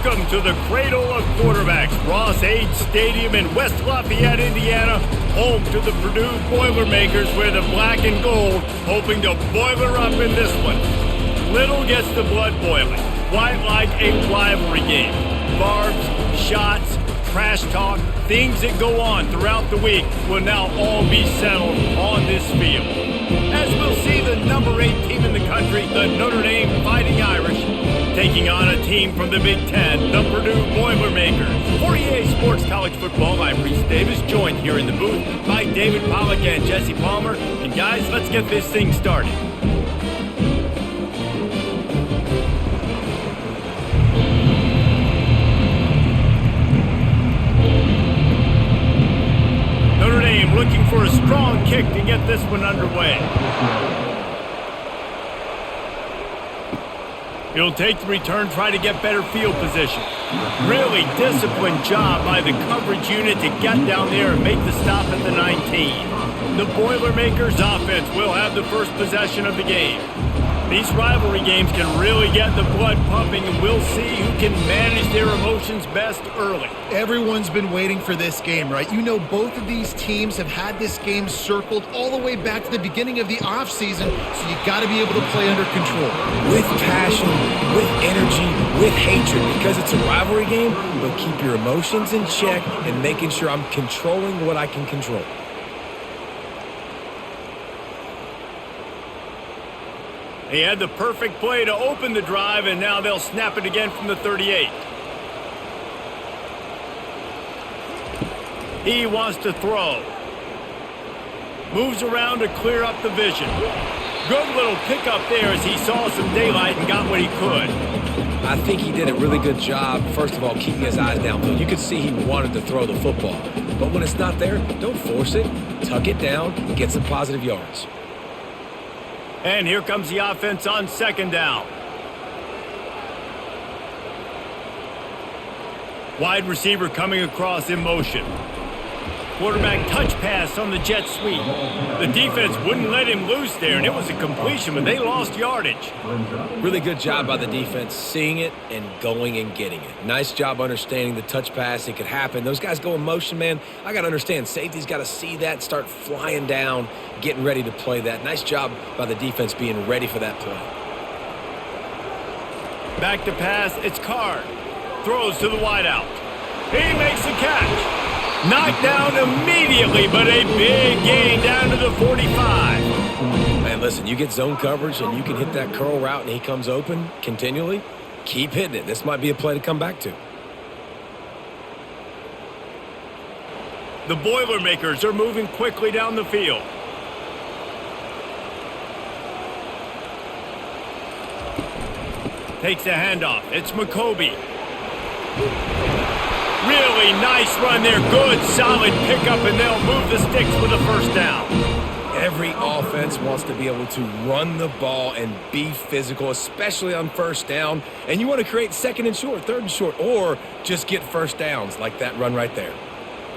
Welcome to the cradle of quarterbacks, Ross Age Stadium in West Lafayette, Indiana, home to the Purdue Boilermakers, where the black and gold hoping to boiler up in this one. Little gets the blood boiling, quite like a rivalry game. Barbs, shots, trash talk, things that go on throughout the week will now all be settled on this field. As we'll see the number 8 team in the country, the Notre Dame Fighting Irish, taking on a team from the Big Ten, the Purdue Boilermakers. For EA Sports College Football, I'm Reese Davis, joined here in the booth by David Pollack and Jesse Palmer. And guys, let's get this thing started. Notre Dame looking for a strong kick to get this one underway. He'll take the return, try to get better field position. Really disciplined job by the coverage unit to get down there and make the stop at the 19. The Boilermakers offense will have the first possession of the game. These rivalry games can really get the blood pumping, and we'll see who can manage their emotions best early. Everyone's been waiting for this game, right? You know, both of these teams have had this game circled all the way back to the beginning of the offseason, so you got to be able to play under control. With passion, with energy, with hatred, because it's a rivalry game, but keep your emotions in check and making sure I'm controlling what I can control. He had the perfect play to open the drive, and now they'll snap it again from the 38. He wants to throw. Moves around to clear up the vision. Good little pickup there as he saw some daylight and got what he could. I think he did a really good job, first of all, keeping his eyes downfield. You could see he wanted to throw the football. But when it's not there, don't force it. Tuck it down and get some positive yards. And here comes the offense on second down. Wide receiver coming across in motion. Quarterback touch pass on the jet sweep. The defense wouldn't let him loose there, and it was a completion, but they lost yardage. Really good job by the defense, seeing it and going and getting it. Nice job understanding the touch pass. It could happen. Those guys go in motion, man. I got to understand, safety's got to see that, start flying down, getting ready to play that. Nice job by the defense being ready for that play. Back to pass, it's Card. Throws to the wideout. He makes the catch. Knocked down immediately, but a big gain down to the 45. Man, listen, you get zone coverage and you can hit that curl route and he comes open continually, keep hitting it. This might be a play to come back to. The Boilermakers are moving quickly down the field. Takes a handoff. It's McCoby. Really nice run there. Good, solid pickup, and they'll move the sticks with a first down. Every offense wants to be able to run the ball and be physical, especially on first down. And you want to create second and short, third and short, or just get first downs like that run right there.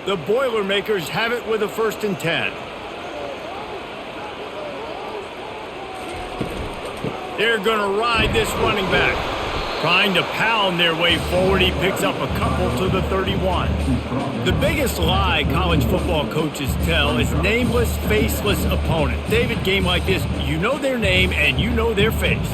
The Boilermakers have it with a 1st and 10. They're going to ride this running back. Trying to pound their way forward, he picks up a couple to the 31. The biggest lie college football coaches tell is nameless, faceless opponent. David, game like this, you know their name and you know their face.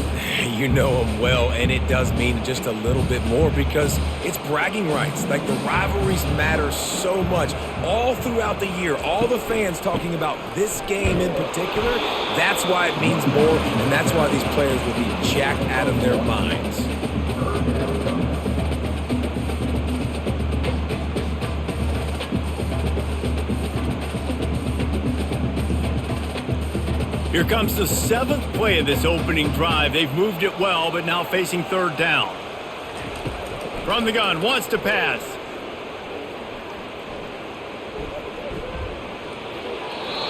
You know them well, and it does mean just a little bit more because it's bragging rights. Like, the rivalries matter so much. All throughout the year, all the fans talking about this game in particular, that's why it means more, and that's why these players will be jacked out of their minds. Here comes the 7th play of this opening drive. They've moved it well, but now facing 3rd down. From the gun, wants to pass.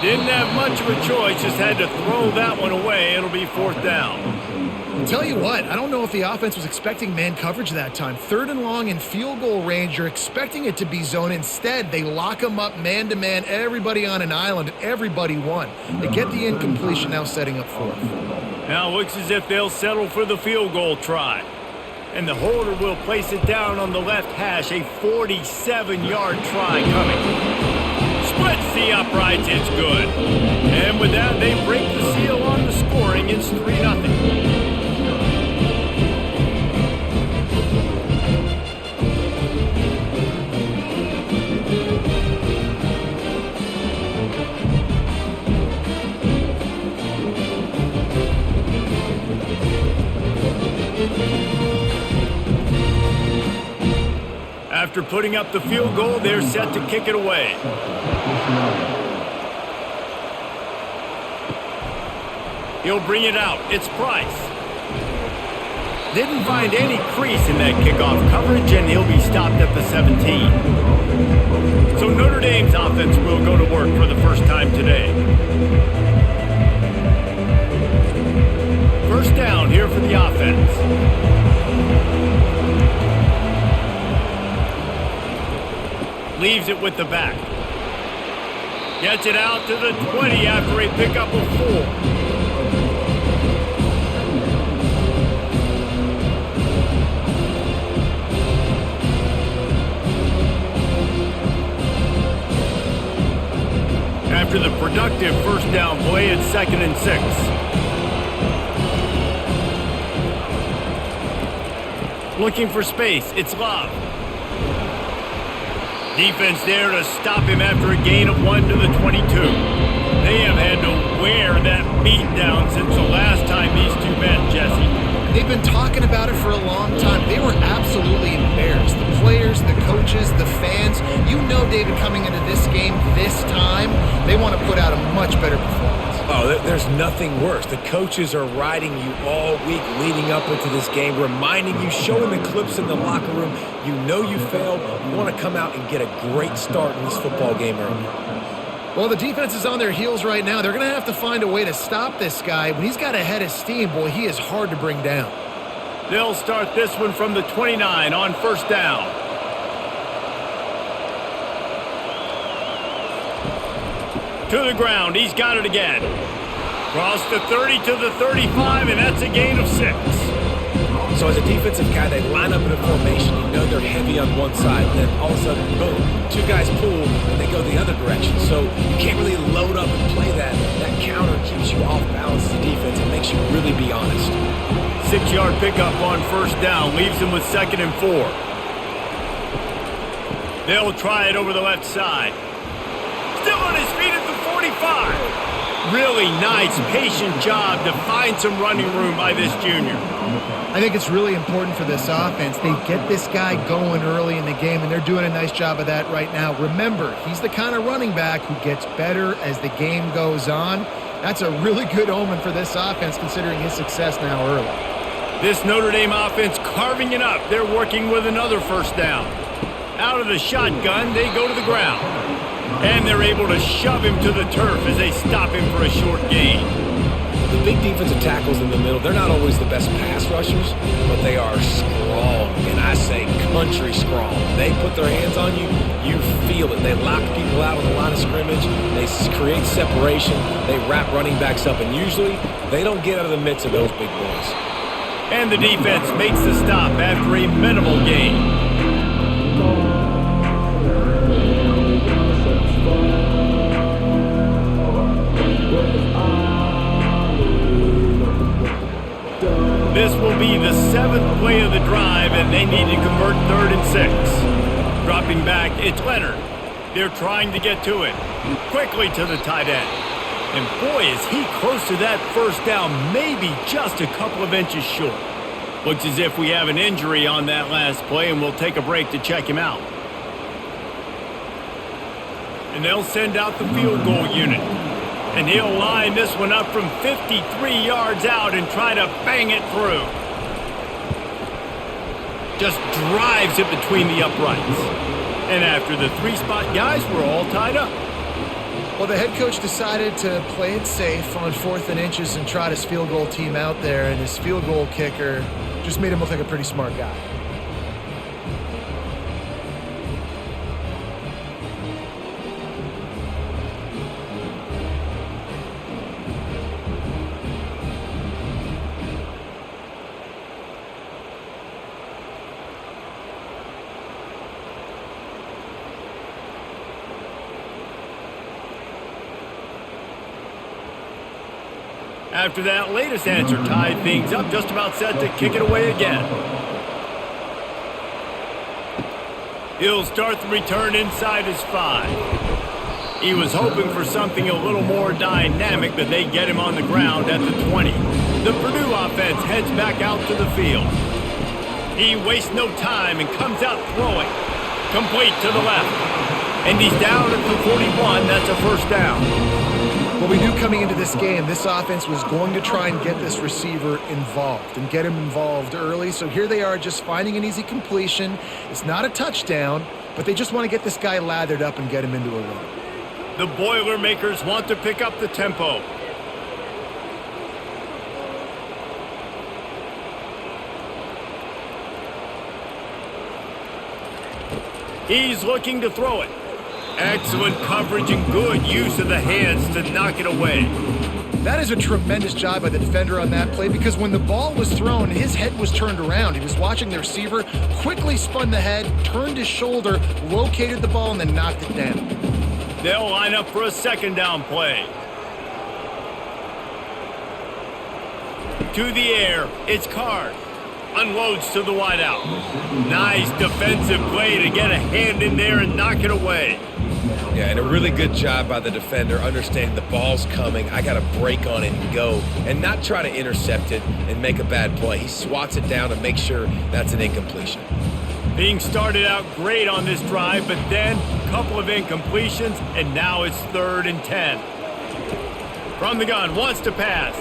Didn't have much of a choice, just had to throw that one away. It'll be 4th down. I'll tell you what, I don't know if the offense was expecting man coverage that time. 3rd and long in field goal range, you're expecting it to be zone. Instead, they lock them up man-to-man, everybody on an island, everybody won. They get the incompletion, now setting up 4th. Now looks as if they'll settle for the field goal try. And the holder will place it down on the left hash. A 47-yard try coming. Splits the uprights. It's good. And with that, they break the seal on the scoring. It's 3-0. After putting up the field goal, they're set to kick it away. He'll bring it out. It's Price. Didn't find any crease in that kickoff coverage, and he'll be stopped at the 17. So Notre Dame's offense will go to work for the first time today. First down here for the offense. Leaves it with the back. Gets it out to the 20 after a pickup of 4. After the productive first down play, it's 2nd and 6. Looking for space. It's Love. Defense there to stop him after a gain of 1 to the 22. They have had to wear that beat down since the last time these two met, Jesse. They've been talking about it for a long time. They were absolutely embarrassed. The players, the coaches, the fans. You know, David, coming into this game this time, they want to put out a much better performance. Oh, there's nothing worse. The coaches are riding you all week leading up into this game, reminding you, showing the clips in the locker room. You know you failed. You want to come out and get a great start in this football game early. Well, the defense is on their heels right now. They're going to have to find a way to stop this guy. When he's got a head of steam, boy, he is hard to bring down. They'll start this one from the 29 on first down. To the ground. He's got it again. Cross the 30 to the 35, and that's a gain of 6. So as a defensive guy, they line up in a formation. You know they're heavy on one side. Then all of a sudden, boom, 2 guys pull, and they go the other direction. So you can't really load up and play that. That counter keeps you off balance as a defense and makes you really be honest. 6-yard pickup on first down. Leaves him with 2nd and 4. They'll try it over the left side. Still on his feet at the 45. Really nice, patient job to find some running room by this junior. I think it's really important for this offense. They get this guy going early in the game, and they're doing a nice job of that right now. Remember, he's the kind of running back who gets better as the game goes on. That's a really good omen for this offense, considering his success now early. This Notre Dame offense carving it up. They're working with another first down. Out of the shotgun, they go to the ground. And they're able to shove him to the turf as they stop him for a short gain. The big defensive tackles in the middle, they're not always the best pass rushers, but they are strong, and I say country strong. They put their hands on you, you feel it. They lock people out on the line of scrimmage. They create separation. They wrap running backs up, and usually they don't get out of the midst of those big boys. And the defense makes the stop after a minimal gain. This will be the 7th play of the drive, and they need to convert 3rd and 6. Dropping back, it's Leonard. They're trying to get to it. Quickly to the tight end. And boy, is he close to that first down, maybe just a couple of inches short. Looks as if we have an injury on that last play, and we'll take a break to check him out. And they'll send out the field goal unit. And he'll line this one up from 53 yards out and try to bang it through. Just drives it between the uprights. And after the 3-spot guys, we're all tied up. Well, the head coach decided to play it safe on 4th and inches and trot his field goal team out there, and his field goal kicker just made him look like a pretty smart guy. After that latest answer tied things up, just about set to kick it away again. He'll start the return inside his 5. He was hoping for something a little more dynamic, but they get him on the ground at the 20. The Purdue offense heads back out to the field. He wastes no time and comes out throwing. Complete to the left. And he's down at the 41. That's a first down. Well, we knew coming into this game, this offense was going to try and get this receiver involved and get him involved early. So here they are just finding an easy completion. It's not a touchdown, but they just want to get this guy lathered up and get him into a run. The Boilermakers want to pick up the tempo. He's looking to throw it. Excellent coverage and good use of the hands to knock it away. That is a tremendous job by the defender on that play, because when the ball was thrown, his head was turned around. He was watching the receiver, quickly spun the head, turned his shoulder, located the ball, and then knocked it down. They'll line up for a second down play. To the air, it's Card. Unloads to the wideout. Nice defensive play to get a hand in there and knock it away. Yeah, and a really good job by the defender, understanding the ball's coming. I got to break on it and go, and not try to intercept it and make a bad play. He swats it down to make sure that's an incompletion. Being started out great on this drive, but then a couple of incompletions, and now it's 3rd and 10. From the gun, wants to pass.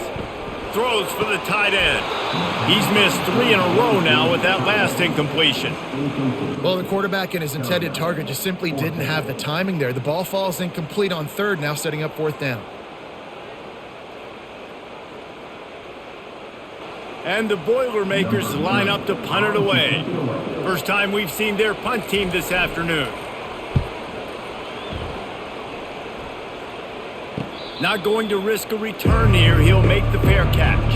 Throws for the tight end. He's missed 3 in a row now with that last incompletion. Well, the quarterback and his intended target just simply didn't have the timing there. The ball falls incomplete on 3rd, now setting up 4th down. And the Boilermakers line up to punt it away. First time we've seen their punt team this afternoon. Not going to risk a return here. He'll make the fair catch.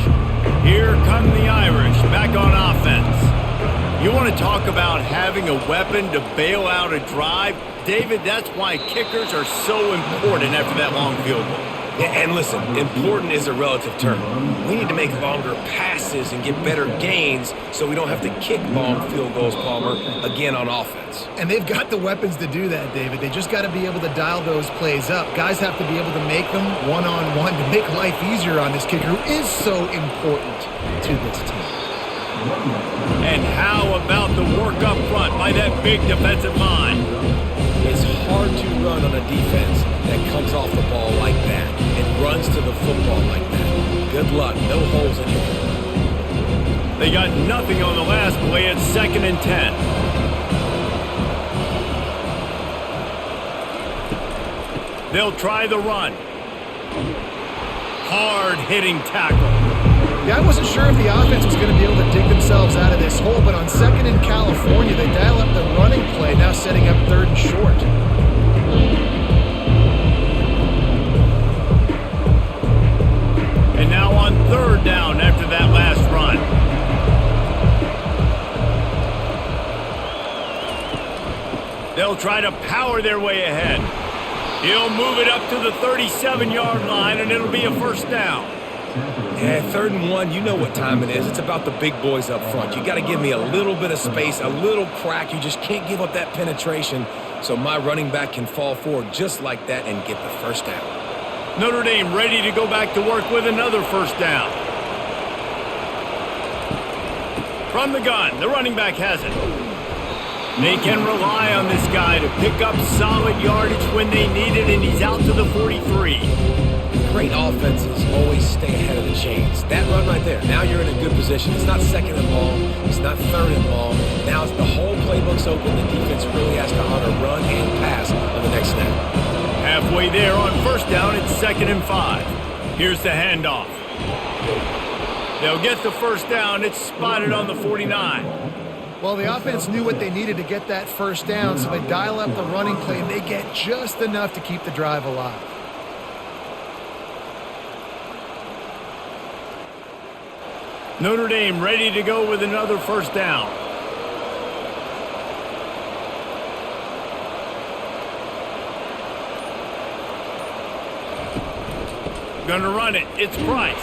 Here come the Irish back on offense. You want to talk about having a weapon to bail out a drive? David, that's why kickers are so important after that long field goal. Yeah, and listen, important is a relative term. We need to make longer passes and get better gains so we don't have to kick long field goals, Palmer, again on offense. And they've got the weapons to do that, David. They just got to be able to dial those plays up. Guys have to be able to make them one-on-one to make life easier on this kicker, who is so important to this team. And how about the work up front by that big defensive line? It's hard to run on a defense that comes off the ball like that and runs to the football like that. Good luck. No holes in it. They got nothing on the last play. It's 2nd and 10. They'll try the run. Hard-hitting tackle. Yeah, I wasn't sure if the offense was going to be able to dig themselves out of this hole, but on 2nd in California, they dial up the running play, now setting up 3rd and short. And now on 3rd down after that last run. They'll try to power their way ahead. He'll move it up to the 37-yard line, and it'll be a first down. Yeah, 3rd and 1, you know what time it is. It's about the big boys up front. You got to give me a little bit of space, a little crack. You just can't give up that penetration so my running back can fall forward just like that and get the first down. Notre Dame ready to go back to work with another first down. From the gun, the running back has it. They can rely on this guy to pick up solid yardage when they need it, and he's out to the 43. Great offenses always stay ahead of the chains. That run right there, now you're in a good position. It's not 2nd and long. It's not 3rd and long. Now the whole playbook's open. The defense really has to honor run and pass on the next snap. Halfway there on first down, it's 2nd and 5. Here's the handoff. They'll get the first down. It's spotted on the 49. Well, the offense knew what they needed to get that first down, so they dial up the running play, and they get just enough to keep the drive alive. Notre Dame ready to go with another first down. Gonna run it. It's Price.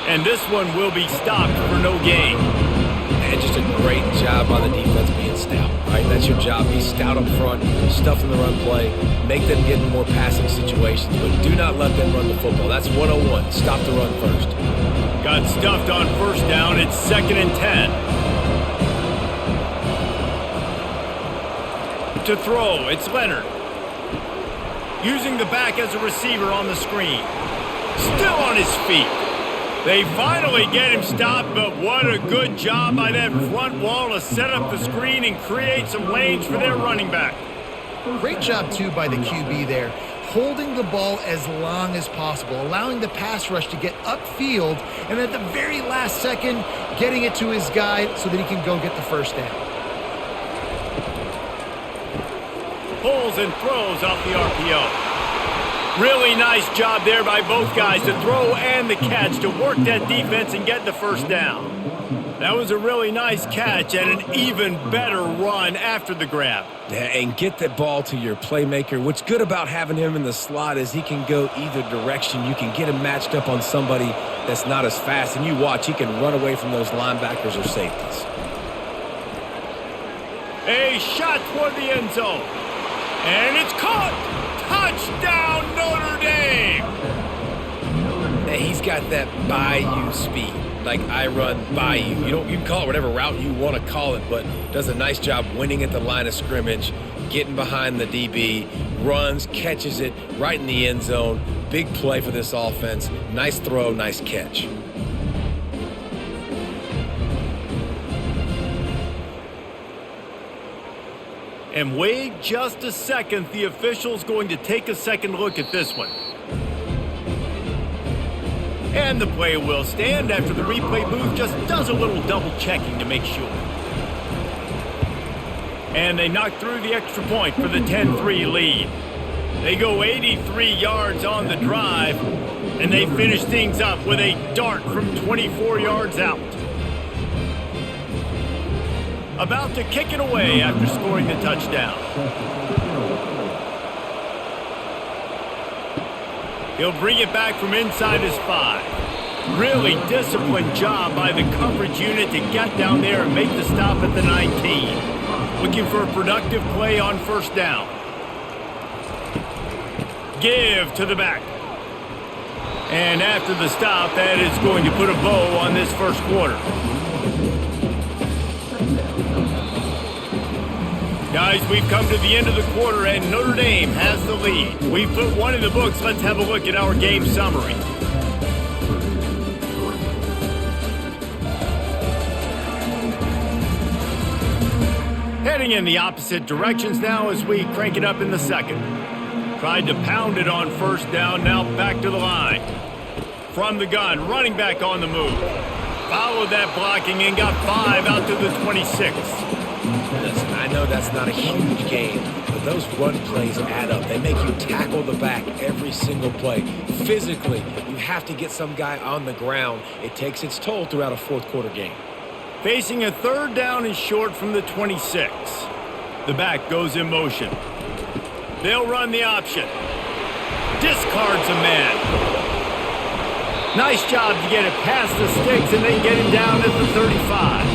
And this one will be stopped for no gain. And just a great job by the defense being stout, right? That's your job. Be stout up front, stuff in the run play, make them get in more passing situations, but do not let them run the football. That's 101. Stop the run first. Got stuffed on first down. It's 2nd and 10. To throw, it's Leonard. Using the back as a receiver on the screen. Still on his feet. They finally get him stopped, but what a good job by that front wall to set up the screen and create some lanes for their running back. Great job, too, by the QB there, holding the ball as long as possible, allowing the pass rush to get upfield, and at the very last second, getting it to his guy so that he can go get the first down. Pulls and throws off the RPO. Really nice job there by both guys to throw and the catch to work that defense and get the first down. That was a really nice catch and an even better run after the grab. Yeah, and get the ball to your playmaker. What's good about having him in the slot is he can go either direction. You can get him matched up on somebody that's not as fast, and you watch, he can run away from those linebackers or safeties. A shot toward the end zone. And it's caught. Touchdown, Notre Dame! He's got that by-you speed. Like, I run by you. You can call it whatever route you want to call it, but does a nice job winning at the line of scrimmage, getting behind the DB, runs, catches it right in the end zone. Big play for this offense. Nice throw, nice catch. And wait just a second, the official's going to take a second look at this one. And the play will stand after the replay booth just does a little double checking to make sure. And they knock through the extra point for the 10-3 lead. They go 83 yards on the drive, and they finish things up with a dart from 24 yards out. About to kick it away after scoring the touchdown. He'll bring it back from inside his 5. Really disciplined job by the coverage unit to get down there and make the stop at the 19. Looking for a productive play on first down. Give to the back. And after the stop, that is going to put a bow on this first quarter. Guys, we've come to the end of the quarter, and Notre Dame has the lead. We've put one in the books. Let's have a look at our game summary. Heading in the opposite directions now as we crank it up in the second. Tried to pound it on first down, now back to the line. From the gun, running back on the move. Followed that blocking and got 5 out to the 26. Listen, I know that's not a huge game, but those run plays add up. They make you tackle the back every single play. Physically, you have to get some guy on the ground. It takes its toll throughout a fourth quarter game. Facing a third down and short from the 26. The back goes in motion. They'll run the option. Discards a man. Nice job to get it past the sticks and then get him down at the 35.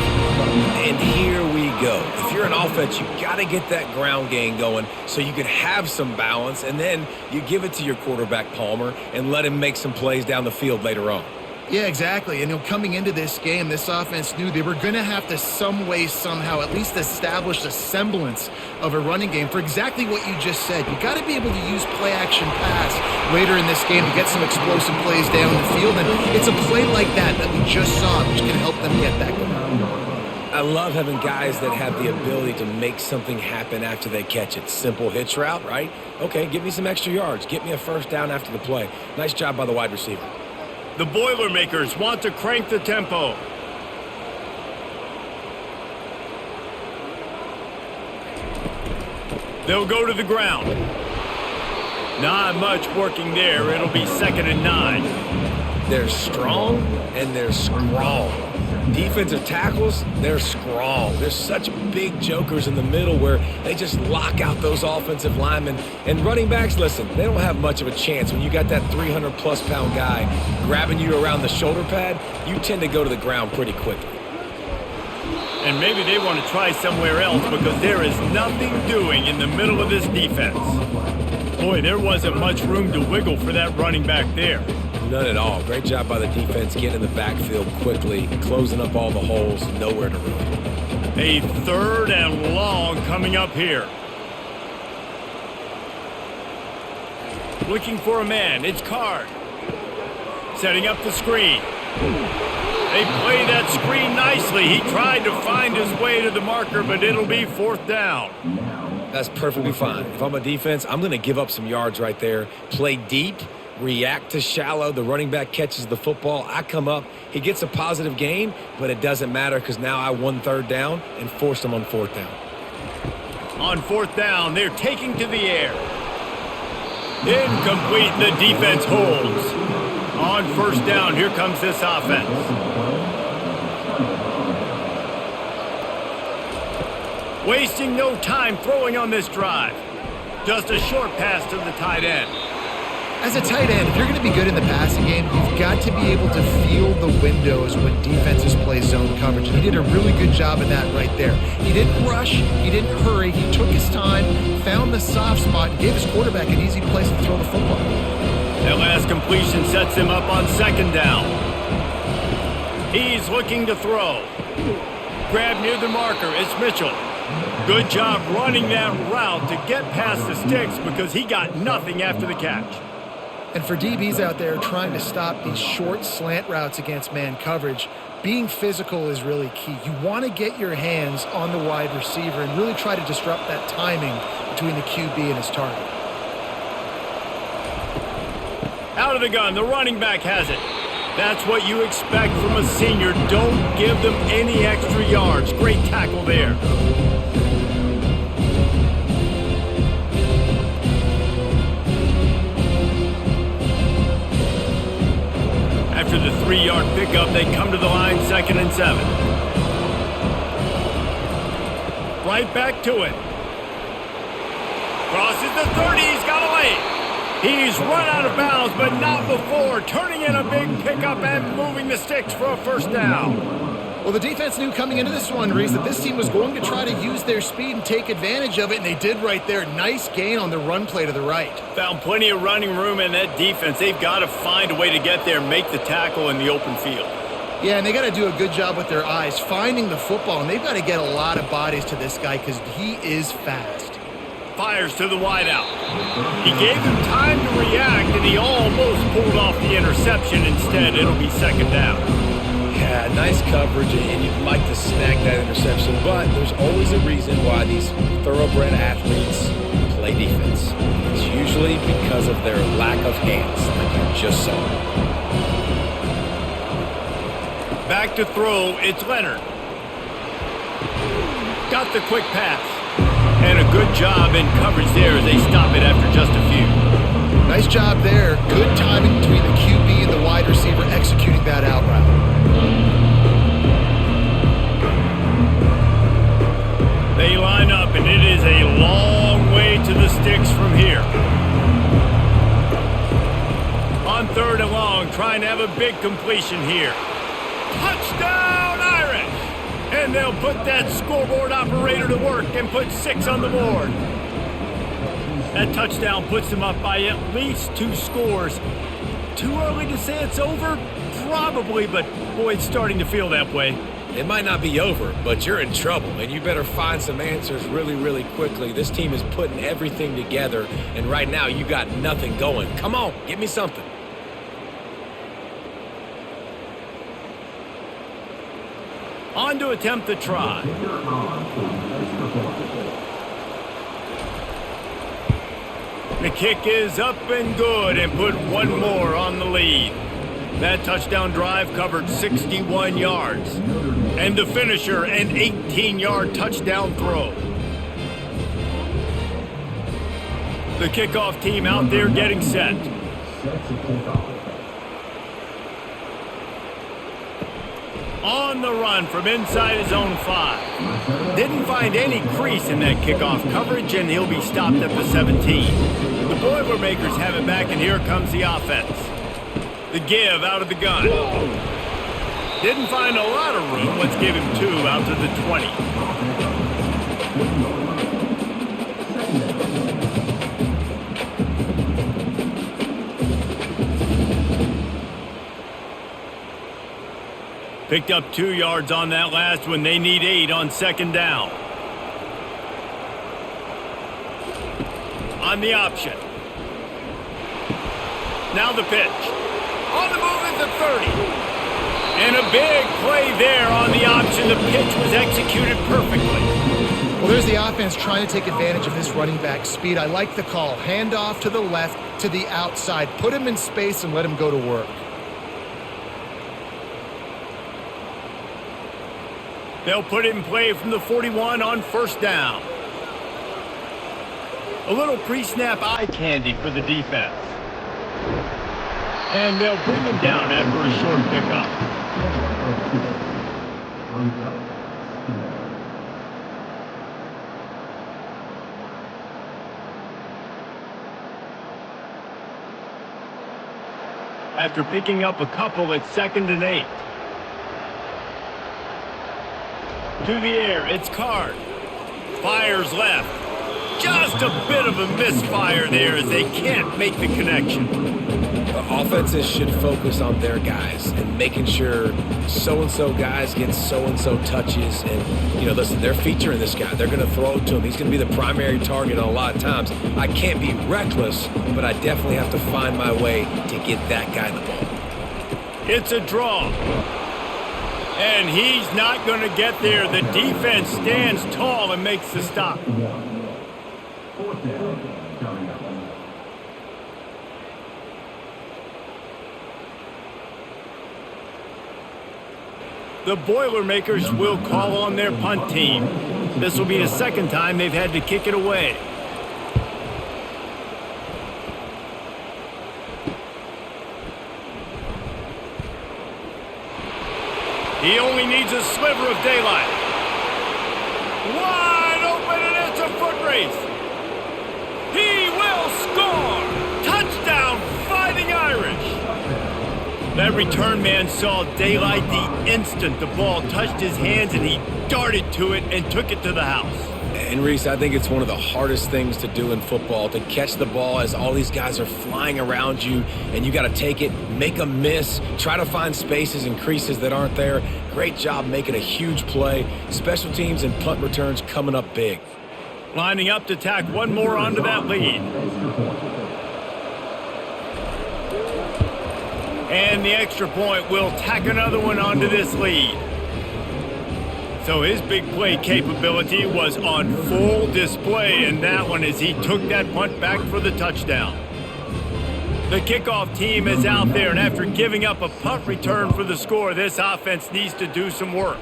And here we go. If you're an offense, you got to get that ground game going so you can have some balance, and then you give it to your quarterback, Palmer, and let him make some plays down the field later on. Yeah, exactly. And coming into this game, this offense knew they were going to have to some way, somehow, at least establish a semblance of a running game for exactly what you just said. You got to be able to use play-action pass later in this game to get some explosive plays down the field. And it's a play like that we just saw, which can help them get that going. I love having guys that have the ability to make something happen after they catch it. Simple hitch route, right? Okay, give me some extra yards. Get me a first down after the play. Nice job by the wide receiver. The Boilermakers want to crank the tempo. They'll go to the ground. Not much working there. It'll be 2nd and 9. They're strong and they're strong. Defensive tackles, they're strong. There's such big jokers in the middle where they just lock out those offensive linemen. And running backs, listen, they don't have much of a chance. When you got that 300-plus pound guy grabbing you around the shoulder pad, you tend to go to the ground pretty quickly. And maybe they want to try somewhere else because there is nothing doing in the middle of this defense. Boy, there wasn't much room to wiggle for that running back there. None at all. Great job by the defense getting in the backfield quickly, closing up all the holes, nowhere to run. A 3rd and long coming up here. Looking for a man. It's Card. Setting up the screen. They play that screen nicely. He tried to find his way to the marker, but it'll be 4th down. That's perfectly fine. If I'm a defense, I'm going to give up some yards right there. Play deep. React to shallow. The running back catches the football. I come up. He gets a positive gain, but it doesn't matter because now I won 3rd down and forced him on 4th down. On 4th down, they're taking to the air. Incomplete. The defense holds. On 1st down, here comes this offense. Wasting no time throwing on this drive. Just a short pass to the tight end. As a tight end, if you're going to be good in the passing game, you've got to be able to feel the windows when defenses play zone coverage. And he did a really good job of that right there. He didn't rush. He didn't hurry. He took his time, found the soft spot, and gave his quarterback an easy place to throw the football. That last completion sets him up on 2nd down. He's looking to throw. Grab near the marker. It's Mitchell. Good job running that route to get past the sticks because he got nothing after the catch. And for DBs out there trying to stop these short slant routes against man coverage, being physical is really key. You want to get your hands on the wide receiver and really try to disrupt that timing between the QB and his target. Out of the gun, the running back has it. That's what you expect from a senior. Don't give them any extra yards. Great tackle there. After the 3-yard pickup, they come to the line, 2nd and 7. Right back to it. Crosses the 30, he's got a lane. He's run out of bounds, but not before turning in a big pickup and moving the sticks for a 1st down. Well, the defense knew coming into this one, Reese, that this team was going to try to use their speed and take advantage of it, and they did right there. Nice gain on the run play to the right. Found plenty of running room in that defense. They've got to find a way to get there and make the tackle in the open field. Yeah, and they got to do a good job with their eyes, finding the football, and they've got to get a lot of bodies to this guy because he is fast. Fires to the wideout. He gave him time to react, and he almost pulled off the interception. Instead, it'll be 2nd down. Yeah, nice coverage, and you'd like to snag that interception, but there's always a reason why these thoroughbred athletes play defense. It's usually because of their lack of hands, like you just saw. Back to throw, it's Leonard. Got the quick pass. And a good job in coverage there as they stop it after just a few. Nice job there. Good timing between the QB and the wide receiver executing that out route. They line up, and it is a long way to the sticks from here. On 3rd and long, trying to have a big completion here. Touchdown, Irish! And they'll put that scoreboard operator to work and put 6 on the board. That touchdown puts them up by at least 2 scores. Too early to say it's over? Probably, but boy, it's starting to feel that way. It might not be over, but you're in trouble, and you better find some answers really, really quickly. This team is putting everything together, and right now you got nothing going. Come on, give me something. On to attempt the try. The kick is up and good and put one more on the lead. That touchdown drive covered 61 yards. And the finisher, an 18-yard touchdown throw. The kickoff team out there getting set. On the run from inside his own 5. Didn't find any crease in that kickoff coverage, and he'll be stopped at the 17. The Boilermakers have it back, and here comes the offense. The give out of the gun. Didn't find a lot of room. Let's give him 2 out to the 20. Picked up 2 yards on that last one. They need 8 on 2nd down. On the option. Now the pitch. On the move at the 30. And a big play there on the option. The pitch was executed perfectly. Well, there's the offense trying to take advantage of this running back speed. I like the call. Hand off to the left, to the outside. Put him in space and let him go to work. They'll put it in play from the 41 on 1st down. A little pre-snap eye candy for the defense. And they'll bring him down after a short pickup. After picking up a couple, it's 2nd and 8. To the air, it's Card. Fires left. Just a bit of a misfire there as they can't make the connection. The offenses should focus on their guys and making sure so-and-so guys get so-and-so touches. And, listen, they're featuring this guy. They're going to throw it to him. He's going to be the primary target a lot of times. I can't be reckless, but I definitely have to find my way to get that guy the ball. It's a draw. And he's not going to get there. The defense stands tall and makes the stop. The Boilermakers will call on their punt team. This will be the 2nd time they've had to kick it away. He only needs a sliver of daylight. Wide open, and it's a foot race. He will score! Touchdown, Fighting Irish! That return man saw daylight the instant the ball touched his hands, and he darted to it and took it to the house. And Reese, I think it's one of the hardest things to do in football, to catch the ball as all these guys are flying around you, and you got to take it, make a miss, try to find spaces and creases that aren't there. Great job making a huge play. Special teams and punt returns coming up big. Lining up to tack one more onto that lead. And the extra point will tack another one onto this lead. So his big play capability was on full display in that one as he took that punt back for the touchdown. The kickoff team is out there, and after giving up a punt return for the score, this offense needs to do some work.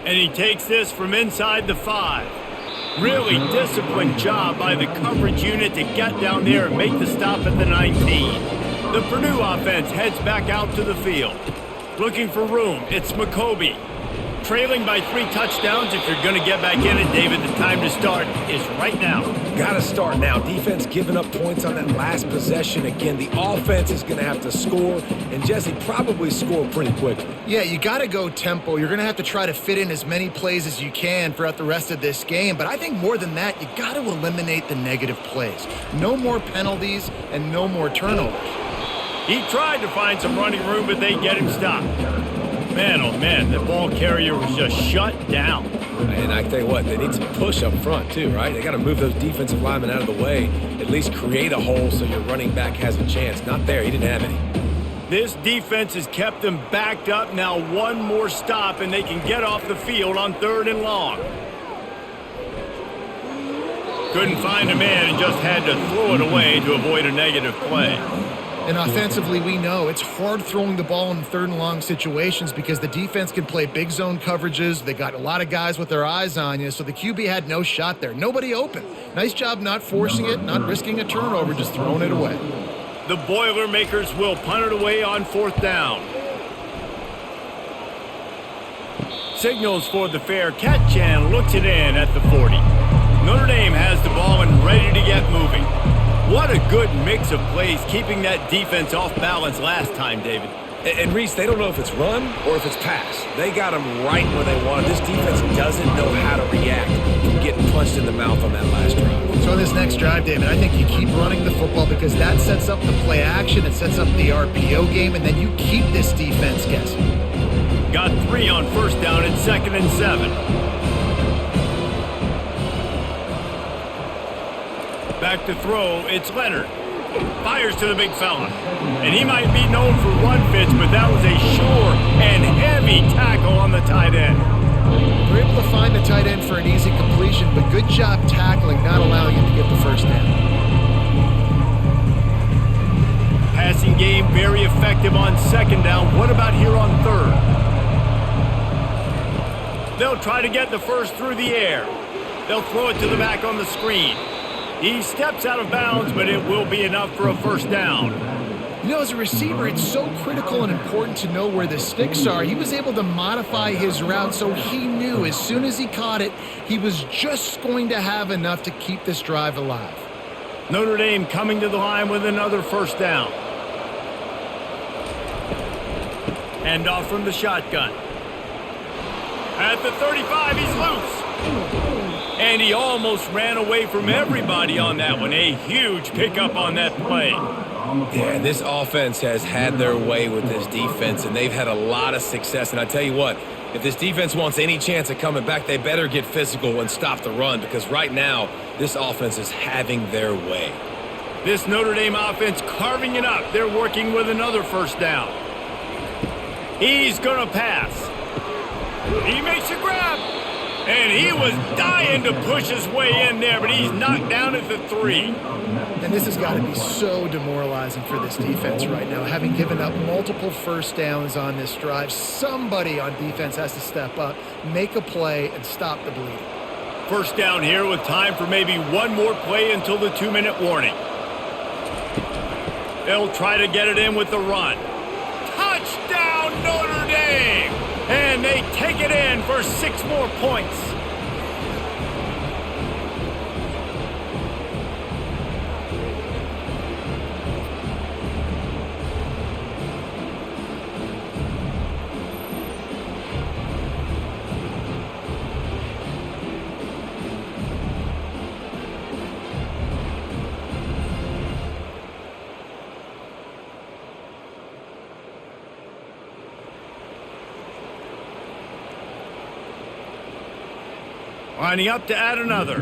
And he takes this from inside the 5. Really disciplined job by the coverage unit to get down there and make the stop at the 19. The Purdue offense heads back out to the field. Looking for room, it's McCoby. Trailing by 3 touchdowns. If you're going to get back in it, David, the time to start is right now. Got to start now. Defense giving up points on that last possession. Again, the offense is going to have to score, and Jesse probably score pretty quickly. Yeah, you got to go tempo. You're going to have to try to fit in as many plays as you can throughout the rest of this game. But I think more than that, you got to eliminate the negative plays. No more penalties and no more turnovers. He tried to find some running room, but they get him stopped. Man, oh man, the ball carrier was just shut down. And I tell you what, they need some push up front too, right? They got to move those defensive linemen out of the way, at least create a hole so your running back has a chance. Not there, he didn't have any. This defense has kept them backed up. Now one more stop, and they can get off the field on 3rd and long. Couldn't find a man and just had to throw it away to avoid a negative play. And offensively, we know it's hard throwing the ball in 3rd and long situations because the defense can play big zone coverages. They got a lot of guys with their eyes on you, so the QB had no shot there. Nobody open. Nice job not forcing it, not risking a turnover, just throwing it away. The Boilermakers will punt it away on 4th down. signals for the fair catch and looks it in at the 40. Notre Dame has the ball and ready to get moving. What a good mix of plays keeping that defense off balance last time, David. And Reese, they don't know if it's run or if it's pass. They got them right where they want it. This defense doesn't know how to react from getting punched in the mouth on that last drive. So on this next drive, David, I think you keep running the football because that sets up the play action, it sets up the RPO game, and then you keep this defense guessing. Got 3 on first down and 2nd and 7. Back to throw, it's Leonard. Fires to the big fella. And he might be known for run fits, but that was a sure and heavy tackle on the tight end. They're able to find the tight end for an easy completion, but good job tackling, not allowing him to get the first down. Passing game very effective on 2nd down. What about here on 3rd? They'll try to get the first through the air. They'll throw it to the back on the screen. He steps out of bounds, but it will be enough for a first down. You know, as a receiver, it's so critical and important to know where the sticks are. He was able to modify his route so he knew as soon as he caught it, he was just going to have enough to keep this drive alive. Notre Dame coming to the line with another first down. Hand off from the shotgun. At the 35, he's loose. And he almost ran away from everybody on that one. A huge pickup on that play. Yeah, this offense has had their way with this defense, and they've had a lot of success. And I tell you what, if this defense wants any chance of coming back, they better get physical and stop the run, because right now, this offense is having their way. This Notre Dame offense carving it up. They're working with another first down. He's going to pass. He makes a grab. And he was dying to push his way in there, but he's knocked down at the 3. And this has got to be so demoralizing for this defense right now. Having given up multiple first downs on this drive, somebody on defense has to step up, make a play, and stop the bleeding. First down here with time for maybe one more play until the 2-minute warning. They'll try to get it in with the run. Touchdown, Notre Dame! And they take it in for 6 more points. Lining up to add another.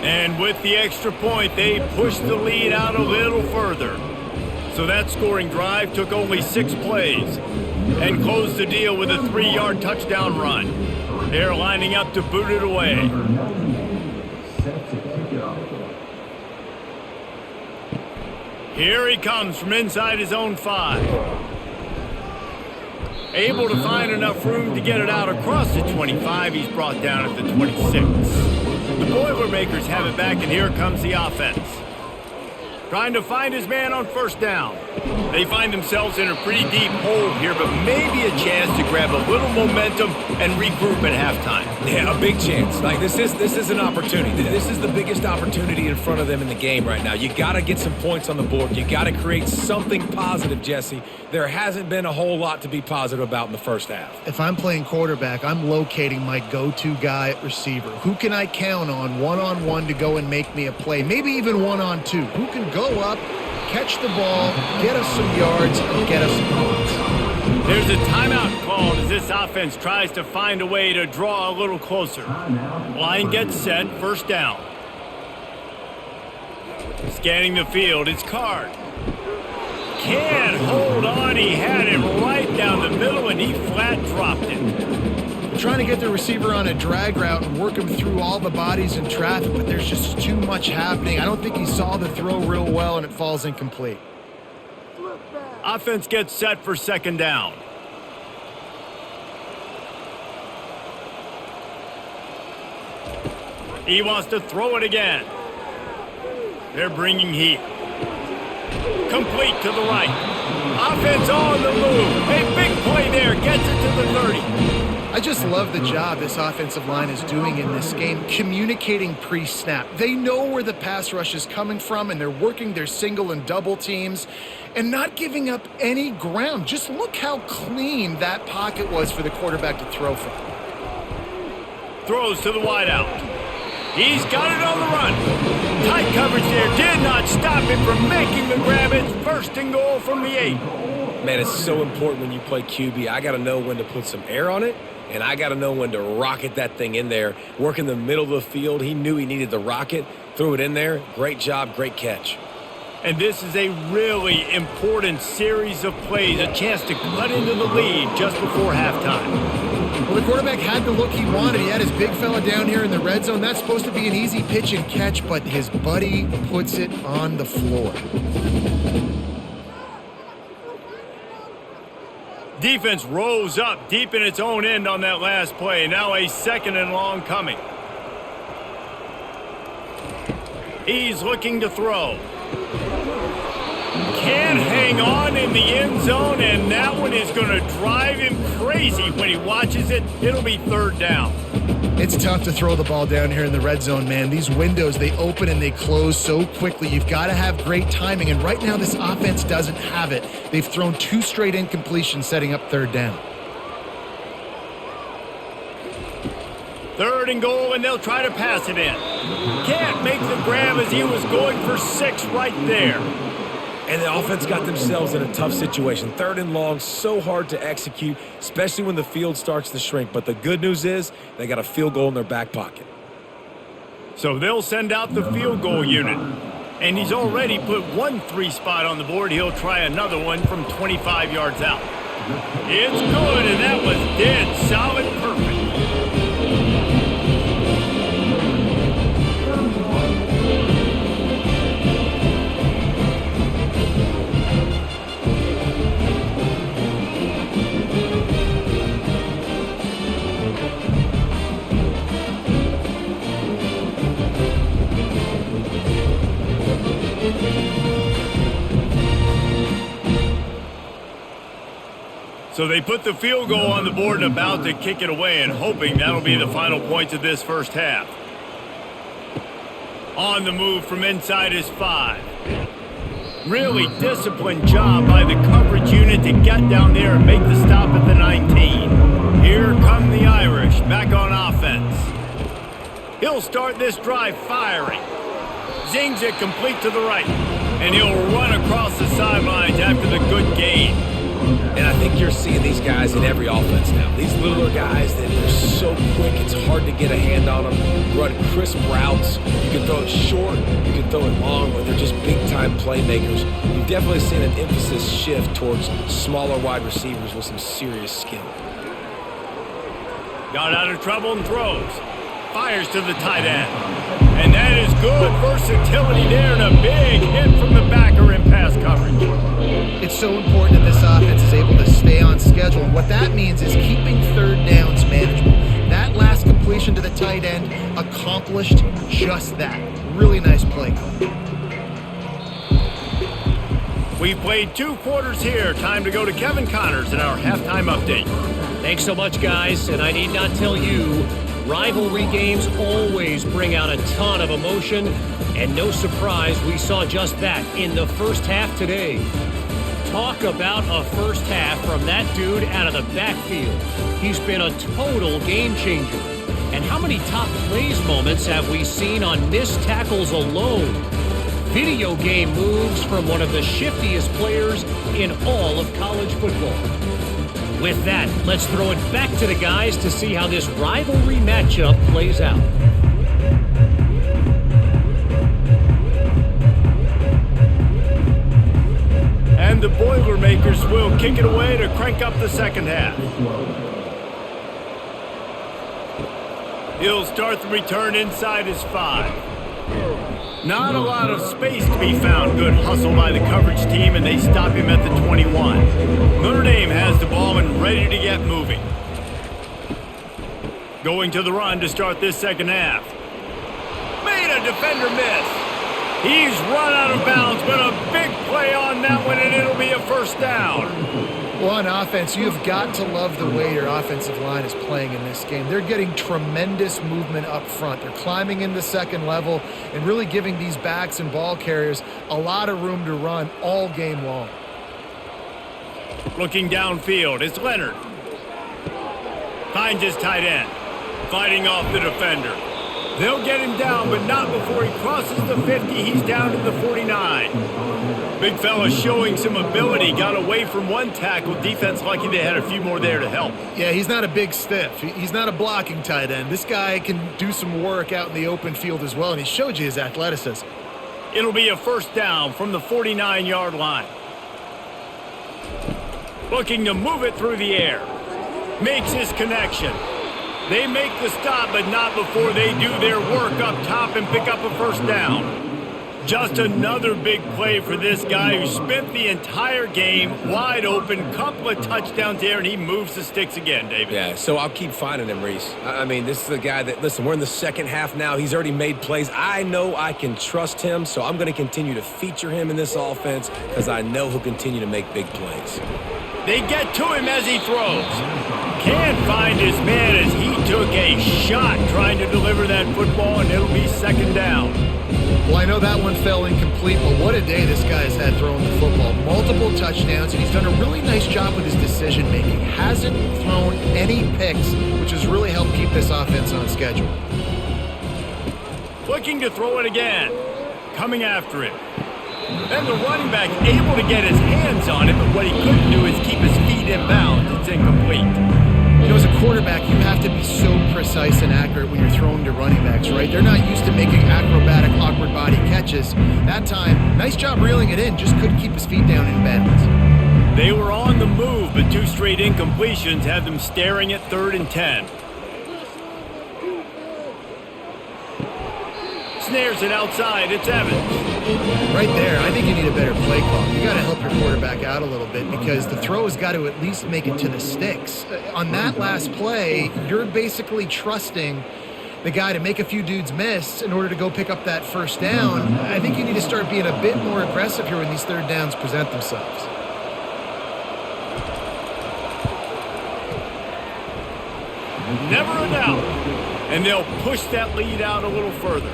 And with the extra point, they pushed the lead out a little further. So that scoring drive took only 6 plays and closed the deal with a 3-yard touchdown run. They're lining up to boot it away. Here he comes from inside his own 5. Able to find enough room to get it out across the 25. He's brought down at the 26. The Boilermakers have it back, and here comes the offense. Trying to find his man on first down. They find themselves in a pretty deep hole here, but maybe a chance to grab a little momentum and regroup at halftime. Yeah, a big chance. Like this is an opportunity. This is the biggest opportunity in front of them in the game right now. You got to get some points on the board. You got to create something positive, Jesse. There hasn't been a whole lot to be positive about in the first half. If I'm playing quarterback, I'm locating my go-to guy at receiver. Who can I count on one-on-one to go and make me a play? Maybe even one-on-two. Who can go up, catch the ball, get us some yards, and get us some points. There's a timeout called as this offense tries to find a way to draw a little closer. Line gets set, first down. Scanning the field, it's Card. Can't hold on, he had it right down the middle and he flat dropped it. Trying to get the receiver on a drag route and work him through all the bodies in traffic, but there's just too much happening. I don't think he saw the throw real well, and it falls incomplete. Offense gets set for second down. He wants to throw it again. They're bringing heat. Complete to the right. Offense on the move. A big play there. Gets it to the 30. I just love the job this offensive line is doing in this game, communicating pre-snap. They know where the pass rush is coming from, and they're working their single and double teams and not giving up any ground. Just look how clean that pocket was for the quarterback to throw from. Throws to the wideout. He's got it on the run. Tight coverage there did not stop him from making the grab. It's 1st and goal from the 8. Man, it's so important when you play QB. I got to know when to put some air on it, and I got to know when to rocket that thing in there. Work in the middle of the field. He knew he needed the rocket. Threw it in there. Great job, great catch. And this is a really important series of plays, a chance to cut into the lead just before halftime. Well, the quarterback had the look he wanted. He had his big fella down here in the red zone. That's supposed to be an easy pitch and catch, but his buddy puts it on the floor. Defense rose up deep in its own end on that last play. Now a 2nd and long coming. He's looking to throw. Can't hang on in the end zone, and that one is going to drive him crazy when he watches it. It'll be 3rd down. It's tough to throw the ball down here in the red zone, man. These windows, they open and they close so quickly. You've got to have great timing, and right now this offense doesn't have it. They've thrown 2 straight incompletions setting up 3rd down. 3rd and goal, and they'll try to pass it in. Can't make the grab as he was going for 6 right there. And the offense got themselves in a tough situation. 3rd and long, so hard to execute, especially when the field starts to shrink. But the good news is they got a field goal in their back pocket. So they'll send out the field goal unit. And he's already put 1 3 spot on the board. He'll try another one from 25 yards out. It's good, and that was dead solid perfect. So they put the field goal on the board and about to kick it away, and hoping that'll be the final points of this first half. On the move from inside his 5. Really disciplined job by the coverage unit to get down there and make the stop at the 19. Here come the Irish back on offense. He'll start this drive firing. Zings it complete to the right. And he'll run across the sidelines after the good gain. And I think you're seeing these guys in every offense now. These littler guys that they're so quick, it's hard to get a hand on them. Run crisp routes. You can throw it short, you can throw it long, or they're just big-time playmakers. You've definitely seen an emphasis shift towards smaller wide receivers with some serious skill. Got out of trouble and throws. Fires to the tight end. And that is good versatility there, and a big hit from the backer in pass coverage. It's so important that this offense is able to stay on schedule. And what that means is keeping 3rd downs manageable. That last completion to the tight end accomplished just that. Really nice play call. We've played 2 quarters here. Time to go to Kevin Connors in our halftime update. Thanks so much, guys. And I need not tell you, rivalry games always bring out a ton of emotion. And no surprise, we saw just that in the first half today. Talk about a first half from that dude out of the backfield. He's been a total game changer. And how many top plays moments have we seen on missed tackles alone? Video game moves from one of the shiftiest players in all of college football. With that, let's throw it back to the guys to see how this rivalry matchup plays out. And the Boilermakers will kick it away to crank up the second half. He'll start the return inside his 5. Not a lot of space to be found. Good hustle by the coverage team, and they stop him at the 21. Notre Dame has the ball and ready to get moving. Going to the run to start this second half. Made a defender miss. He's run out of bounds, but a big play on that one, and it'll be a first down. Well, on offense, you've got to love the way your offensive line is playing in this game. They're getting tremendous movement up front. They're climbing in the second level and really giving these backs and ball carriers a lot of room to run all game long. Looking downfield, it's Leonard. Finds his tight end. Fighting off the defender. They'll get him down, but not before he crosses the 50. He's down to the 49. Big fella showing some ability. Got away from one tackle. Defense lucky they had a few more there to help. Yeah, he's not a big stiff. He's not a blocking tight end. This guy can do some work out in the open field as well, and he showed you his athleticism. It'll be a first down from the 49-yard line. Looking to move it through the air. Makes his connection. They make the stop, but not before they do their work up top and pick up a first down. Just another big play for this guy who spent the entire game wide open, couple of touchdowns there, and he moves the sticks again, David. Yeah, so I'll keep finding him, Reese. I mean, this is the guy that, listen, we're in the second half now. He's already made plays. I know I can trust him, so I'm going to continue to feature him in this offense because I know he'll continue to make big plays. They get to him as he throws. Can't find his man as he took a shot trying to deliver that football, and it'll be second down. Well, I know that one fell incomplete, but what a day this guy has had throwing the football. Multiple touchdowns, and he's done a really nice job with his decision-making. Hasn't thrown any picks, which has really helped keep this offense on schedule. Looking to throw it again. Coming after him. And the running back able to get his hands on it, but what he couldn't do is keep his feet in bounds. It's incomplete. You know, as a quarterback, you have to be so precise and accurate when you're throwing to running backs, right? They're not used to making acrobatic, awkward body catches. That time, nice job reeling it in, just couldn't keep his feet down in bounds. They were on the move, but two straight incompletions had them staring at 3rd and 10. Snares it outside. It's Evans. Right there, I think you need a better play call. You got to help your quarterback out a little bit because the throw has got to at least make it to the sticks. On that last play, you're basically trusting the guy to make a few dudes miss in order to go pick up that first down. I think you need to start being a bit more aggressive here when these third downs present themselves. Never a doubt. And they'll push that lead out a little further.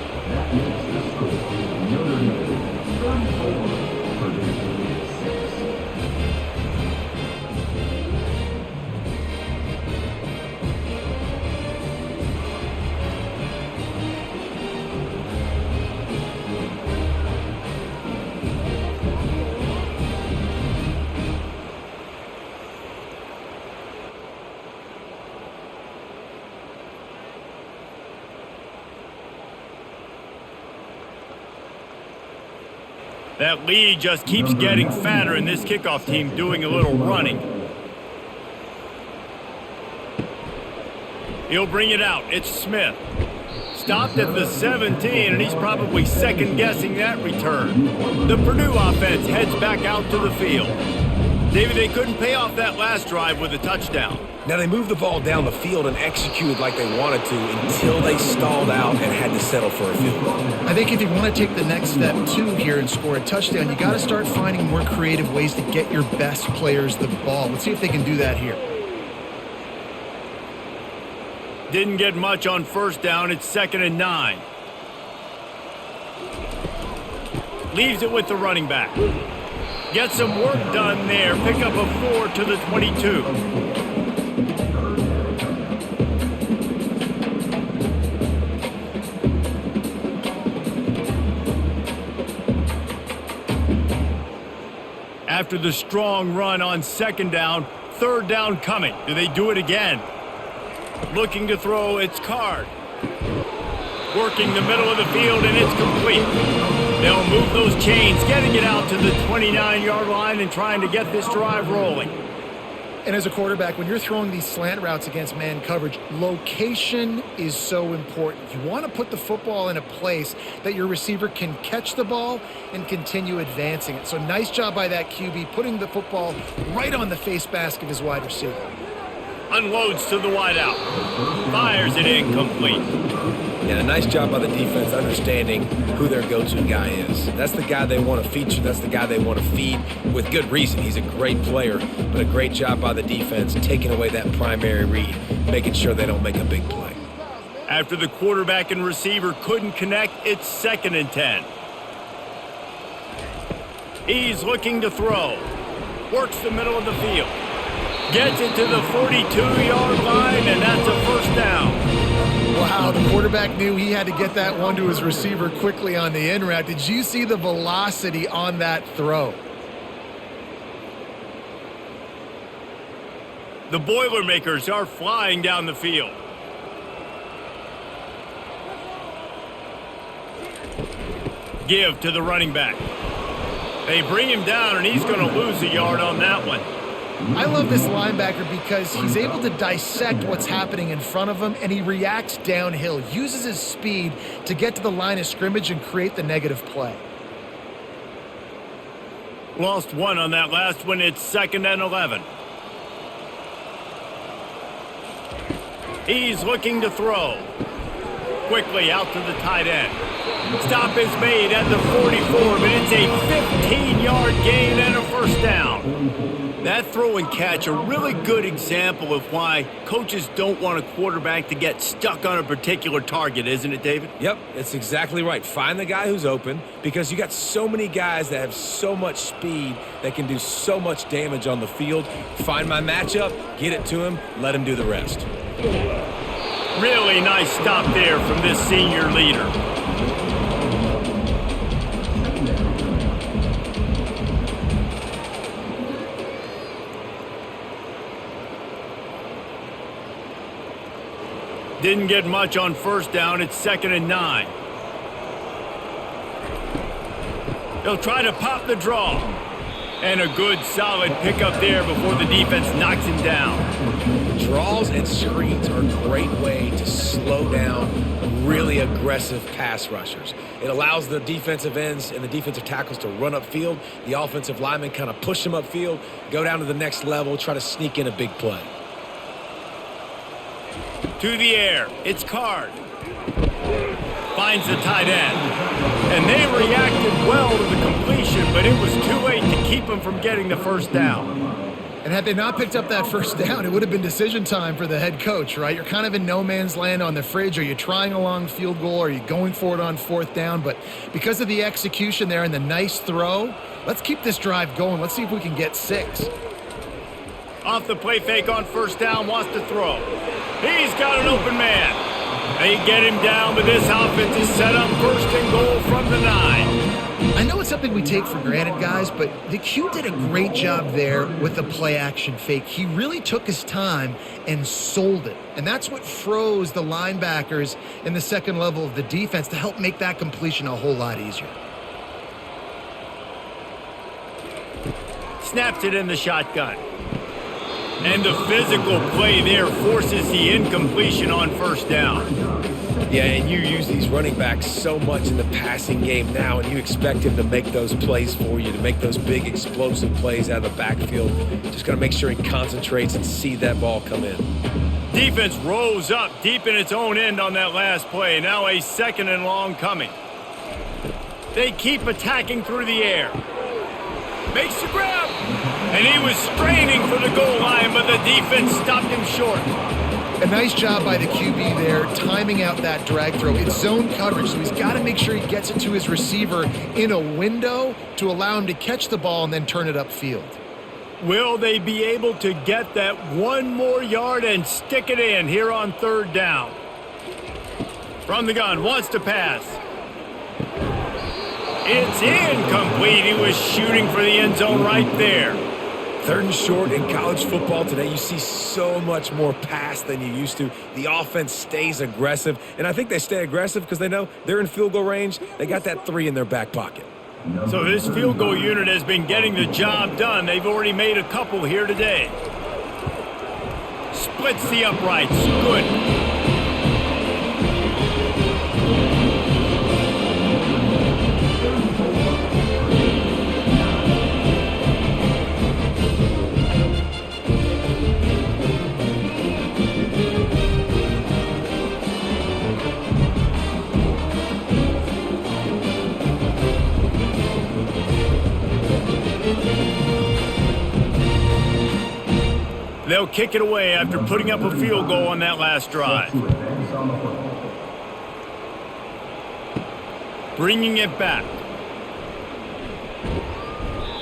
That lead just keeps getting fatter, and this kickoff team doing a little running. He'll bring it out. It's Smith. Stopped at the 17, and he's probably second-guessing that return. The Purdue offense heads back out to the field. David, they couldn't pay off that last drive with a touchdown. Now, they moved the ball down the field and executed like they wanted to until they stalled out and had to settle for a field goal. I think if you want to take the next step, too, here and score a touchdown, you got to start finding more creative ways to get your best players the ball. Let's see if they can do that here. Didn't get much on first down. It's 2nd and 9. Leaves it with the running back. Get some work done there. Pick up a 4 to the 22. After the strong run on 2nd down, 3rd down coming. Do they do it again? Looking to throw, it's Card. Working the middle of the field, and it's complete. They'll move those chains, getting it out to the 29-yard line and trying to get this drive rolling. And as a quarterback, when you're throwing these slant routes against man coverage, location is so important. You want to put the football in a place that your receiver can catch the ball and continue advancing it. So nice job by that QB, putting the football right on the face mask of his wide receiver. Unloads to the wideout. Fires it incomplete. And a nice job by the defense understanding who their go-to guy is. That's the guy they want to feature. That's the guy they want to feed with good reason. He's a great player, but a great job by the defense taking away that primary read, making sure they don't make a big play. After the quarterback and receiver couldn't connect, it's 2nd and 10. He's looking to throw. Works the middle of the field. Gets it to the 42-yard line, and that's a first down. Wow, the quarterback knew he had to get that one to his receiver quickly on the in route. Did you see the velocity on that throw? The Boilermakers are flying down the field. Give to the running back. They bring him down, and he's going to lose a yard on that one. I love this linebacker because he's able to dissect what's happening in front of him, and he reacts downhill, uses his speed to get to the line of scrimmage and create the negative play. Lost one on that last one. It's 2nd and 11. He's looking to throw. Quickly out to the tight end. Stop is made at the 44, but it's a 15-yard gain and a first down. That throw and catch, a really good example of why coaches don't want a quarterback to get stuck on a particular target, isn't it, David? Yep, that's exactly right. Find the guy who's open because you got so many guys that have so much speed that can do so much damage on the field. Find my matchup, get it to him, let him do the rest. Really nice stop there from this senior leader. Didn't get much on first down. It's 2nd and 9. They'll try to pop the draw. And a good solid pickup there before the defense knocks him down. Draws and screens are a great way to slow down really aggressive pass rushers. It allows the defensive ends and the defensive tackles to run upfield. The offensive linemen kind of push them upfield, go down to the next level, try to sneak in a big play. To the air. It's Card. Finds the tight end. And they reacted well to the completion, but it was too late to keep him from getting the first down. And had they not picked up that first down, it would have been decision time for the head coach, right? You're kind of in no man's land on the fridge. Are you trying a long field goal? Are you going for it on 4th down? But because of the execution there and the nice throw, let's keep this drive going. Let's see if we can get 6. Off the play fake on first down, wants to throw. He's got an open man. They get him down, but this offense is set up 1st and goal from the 9. I know it's something we take for granted, guys, but the Q did a great job there with the play-action fake. He really took his time and sold it. And that's what froze the linebackers in the second level of the defense to help make that completion a whole lot easier. Snaps it in the shotgun. And the physical play there forces the incompletion on first down. Yeah, and you use these running backs so much in the passing game now, and you expect him to make those plays for you, to make those big explosive plays out of the backfield. Just got to make sure he concentrates and see that ball come in. Defense rose up deep in its own end on that last play. Now a 2nd and long coming. They keep attacking through the air. Makes the grab. And he was straining for the goal line, but the defense stopped him short. A nice job by the QB there, timing out that drag throw. It's zone coverage, so he's got to make sure he gets it to his receiver in a window to allow him to catch the ball and then turn it upfield. Will they be able to get that one more yard and stick it in here on 3rd down? From the gun, wants to pass. It's incomplete. He was shooting for the end zone right there. 3rd and short in college football today, you see so much more pass than you used to. The offense stays aggressive, and I think they stay aggressive because they know they're in field goal range. They got that 3 in their back pocket. So this field goal unit has been getting the job done. They've already made a couple here today. Splits the uprights. Good. They'll kick it away after putting up a field goal on that last drive. Bringing it back.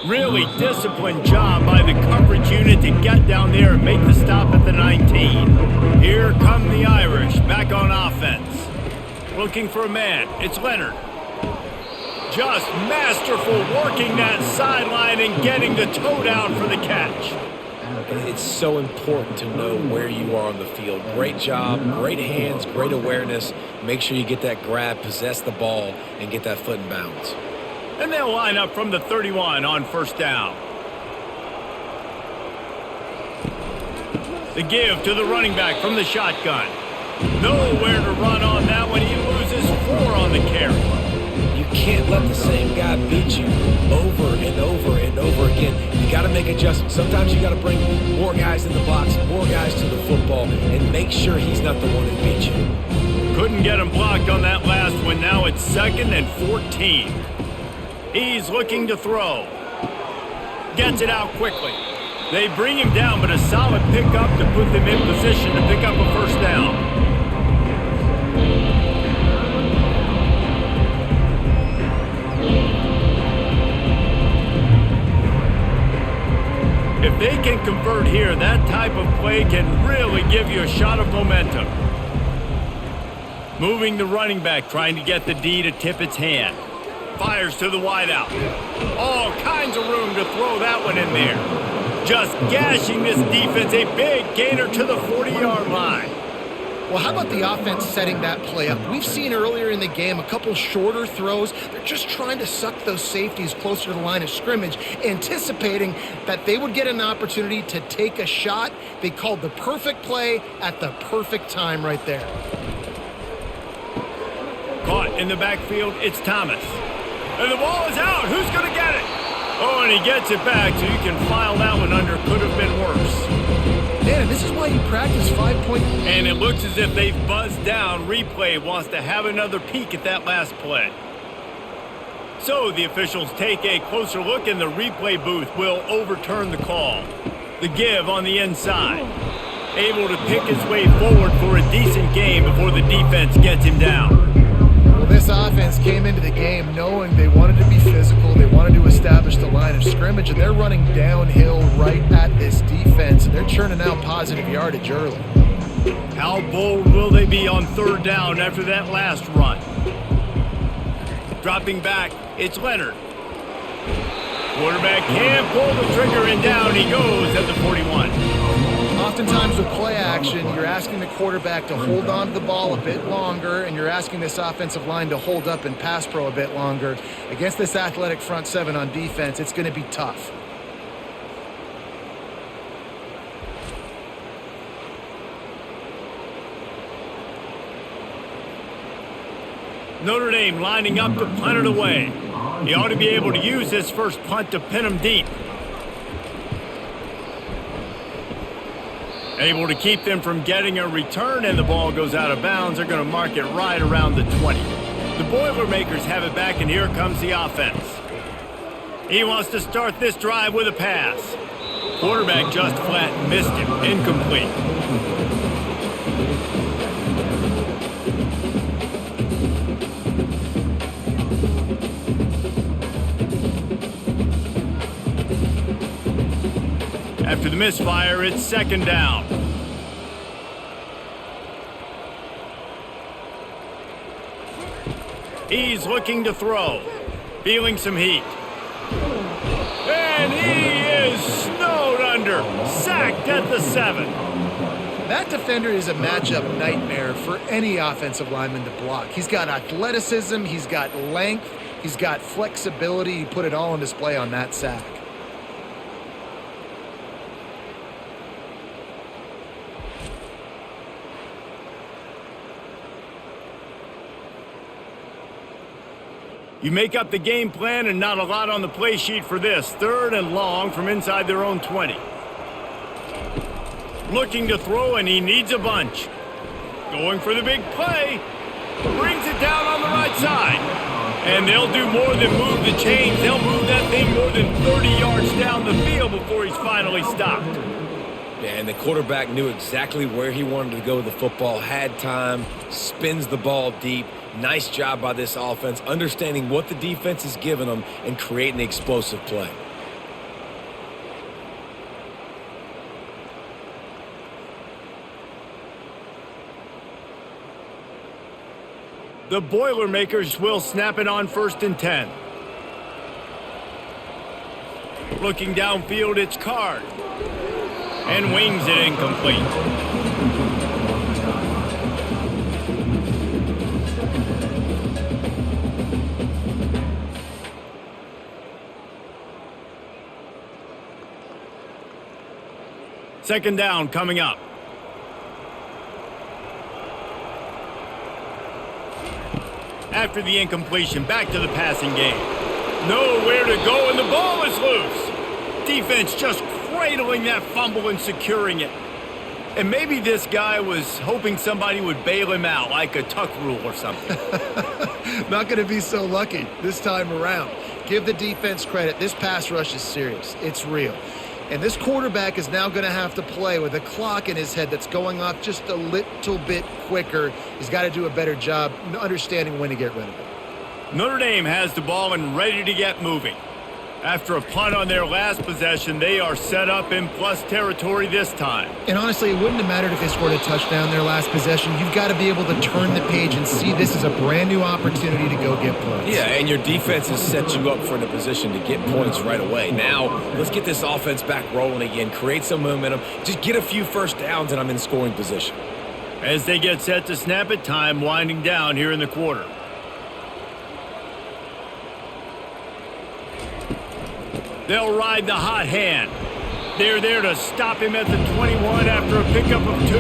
Really disciplined job by the coverage unit to get down there and make the stop at the 19. Here come the Irish back on offense. Looking for a man. It's Leonard. Just masterful working that sideline and getting the toe down for the catch. It's so important to know where you are on the field. Great job, great hands, great awareness. Make sure you get that grab, possess the ball, and get that foot in bounds. And they'll line up from the 31 on first down. The give to the running back from the shotgun. Nowhere to run on that one. He loses 4 on the carry. You can't let the same guy beat you over and over and over again. You got to make adjustments. Sometimes you got to bring more guys in the box, more guys to the football, and make sure he's not the one who beat you. Couldn't get him blocked on that last one. Now it's 2nd and 14. He's looking to throw. Gets it out quickly. They bring him down, but a solid pickup to put them in position to pick up a first down. If they can convert here, that type of play can really give you a shot of momentum. Moving the running back, trying to get the D to tip its hand. Fires to the wideout. All kinds of room to throw that one in there. Just gashing this defense, a big gainer to the 40-yard line. Well, how about the offense setting that play up? We've seen earlier in the game a couple shorter throws. They're just trying to suck those safeties closer to the line of scrimmage, anticipating that they would get an opportunity to take a shot. They called the perfect play at the perfect time right there. Caught in the backfield, it's Thomas. And the ball is out. Who's going to get it? Oh, and he gets it back, so you can file that one under. Could have been worse. Man, this is why you practice 5-point. And it looks as if they've buzzed down. Replay wants to have another peek at that last play. So the officials take a closer look, and the replay booth will overturn the call. The give on the inside. Able to pick his way forward for a decent game before the defense gets him down. This offense came into the game knowing they wanted to be physical, they wanted to establish the line of scrimmage, and they're running downhill right at this defense, and they're churning out positive yardage early. How bold will they be on 3rd down after that last run? Dropping back, it's Leonard. Quarterback can't pull the trigger, and down he goes at the 41. Oftentimes with play action, you're asking the quarterback to hold on to the ball a bit longer, and you're asking this offensive line to hold up in pass pro a bit longer. Against this athletic front 7 on defense, it's going to be tough. Notre Dame lining up to punt it away. He ought to be able to use this first punt to pin him deep. Able to keep them from getting a return, and the ball goes out of bounds. They're going to mark it right around the 20. The Boilermakers have it back, and here comes the offense. He wants to start this drive with a pass. Quarterback just flat missed him. Incomplete. After the misfire, it's 2nd down. He's looking to throw. Feeling some heat. And he is snowed under. Sacked at the 7. That defender is a matchup nightmare for any offensive lineman to block. He's got athleticism, he's got length, he's got flexibility. He put it all on display on that sack. You make up the game plan, and not a lot on the play sheet for this. 3rd and long from inside their own 20. Looking to throw, and he needs a bunch. Going for the big play. Brings it down on the right side. And they'll do more than move the chains. They'll move that thing more than 30 yards down the field before he's finally stopped. Yeah, and the quarterback knew exactly where he wanted to go with the football, had time, spins the ball deep. Nice job by this offense, understanding what the defense is giving them and creating the explosive play. The Boilermakers will snap it on 1st and 10. Looking downfield, it's Card. And wings it incomplete. Second down coming up. After the incompletion, back to the passing game. Nowhere to go, and the ball is loose. Defense just cradling that fumble and securing it. And maybe this guy was hoping somebody would bail him out, like a tuck rule or something. Not going to be so lucky this time around. Give the defense credit. This pass rush is serious. It's real. And this quarterback is now going to have to play with a clock in his head that's going off just a little bit quicker. He's got to do a better job understanding when to get rid of it. Notre Dame has the ball and ready to get moving. After a punt on their last possession, they are set up in plus territory this time. And honestly, it wouldn't have mattered if they scored a touchdown their last possession. You've got to be able to turn the page and see this as a brand new opportunity to go get points. Yeah, and your defense has set you up for the position to get points right away. Now, let's get this offense back rolling again, create some momentum, just get a few first downs, and I'm in scoring position. As they get set to snap it, time winding down here in the quarter. They'll ride the hot hand. They're there to stop him at the 21 after a pickup of 2.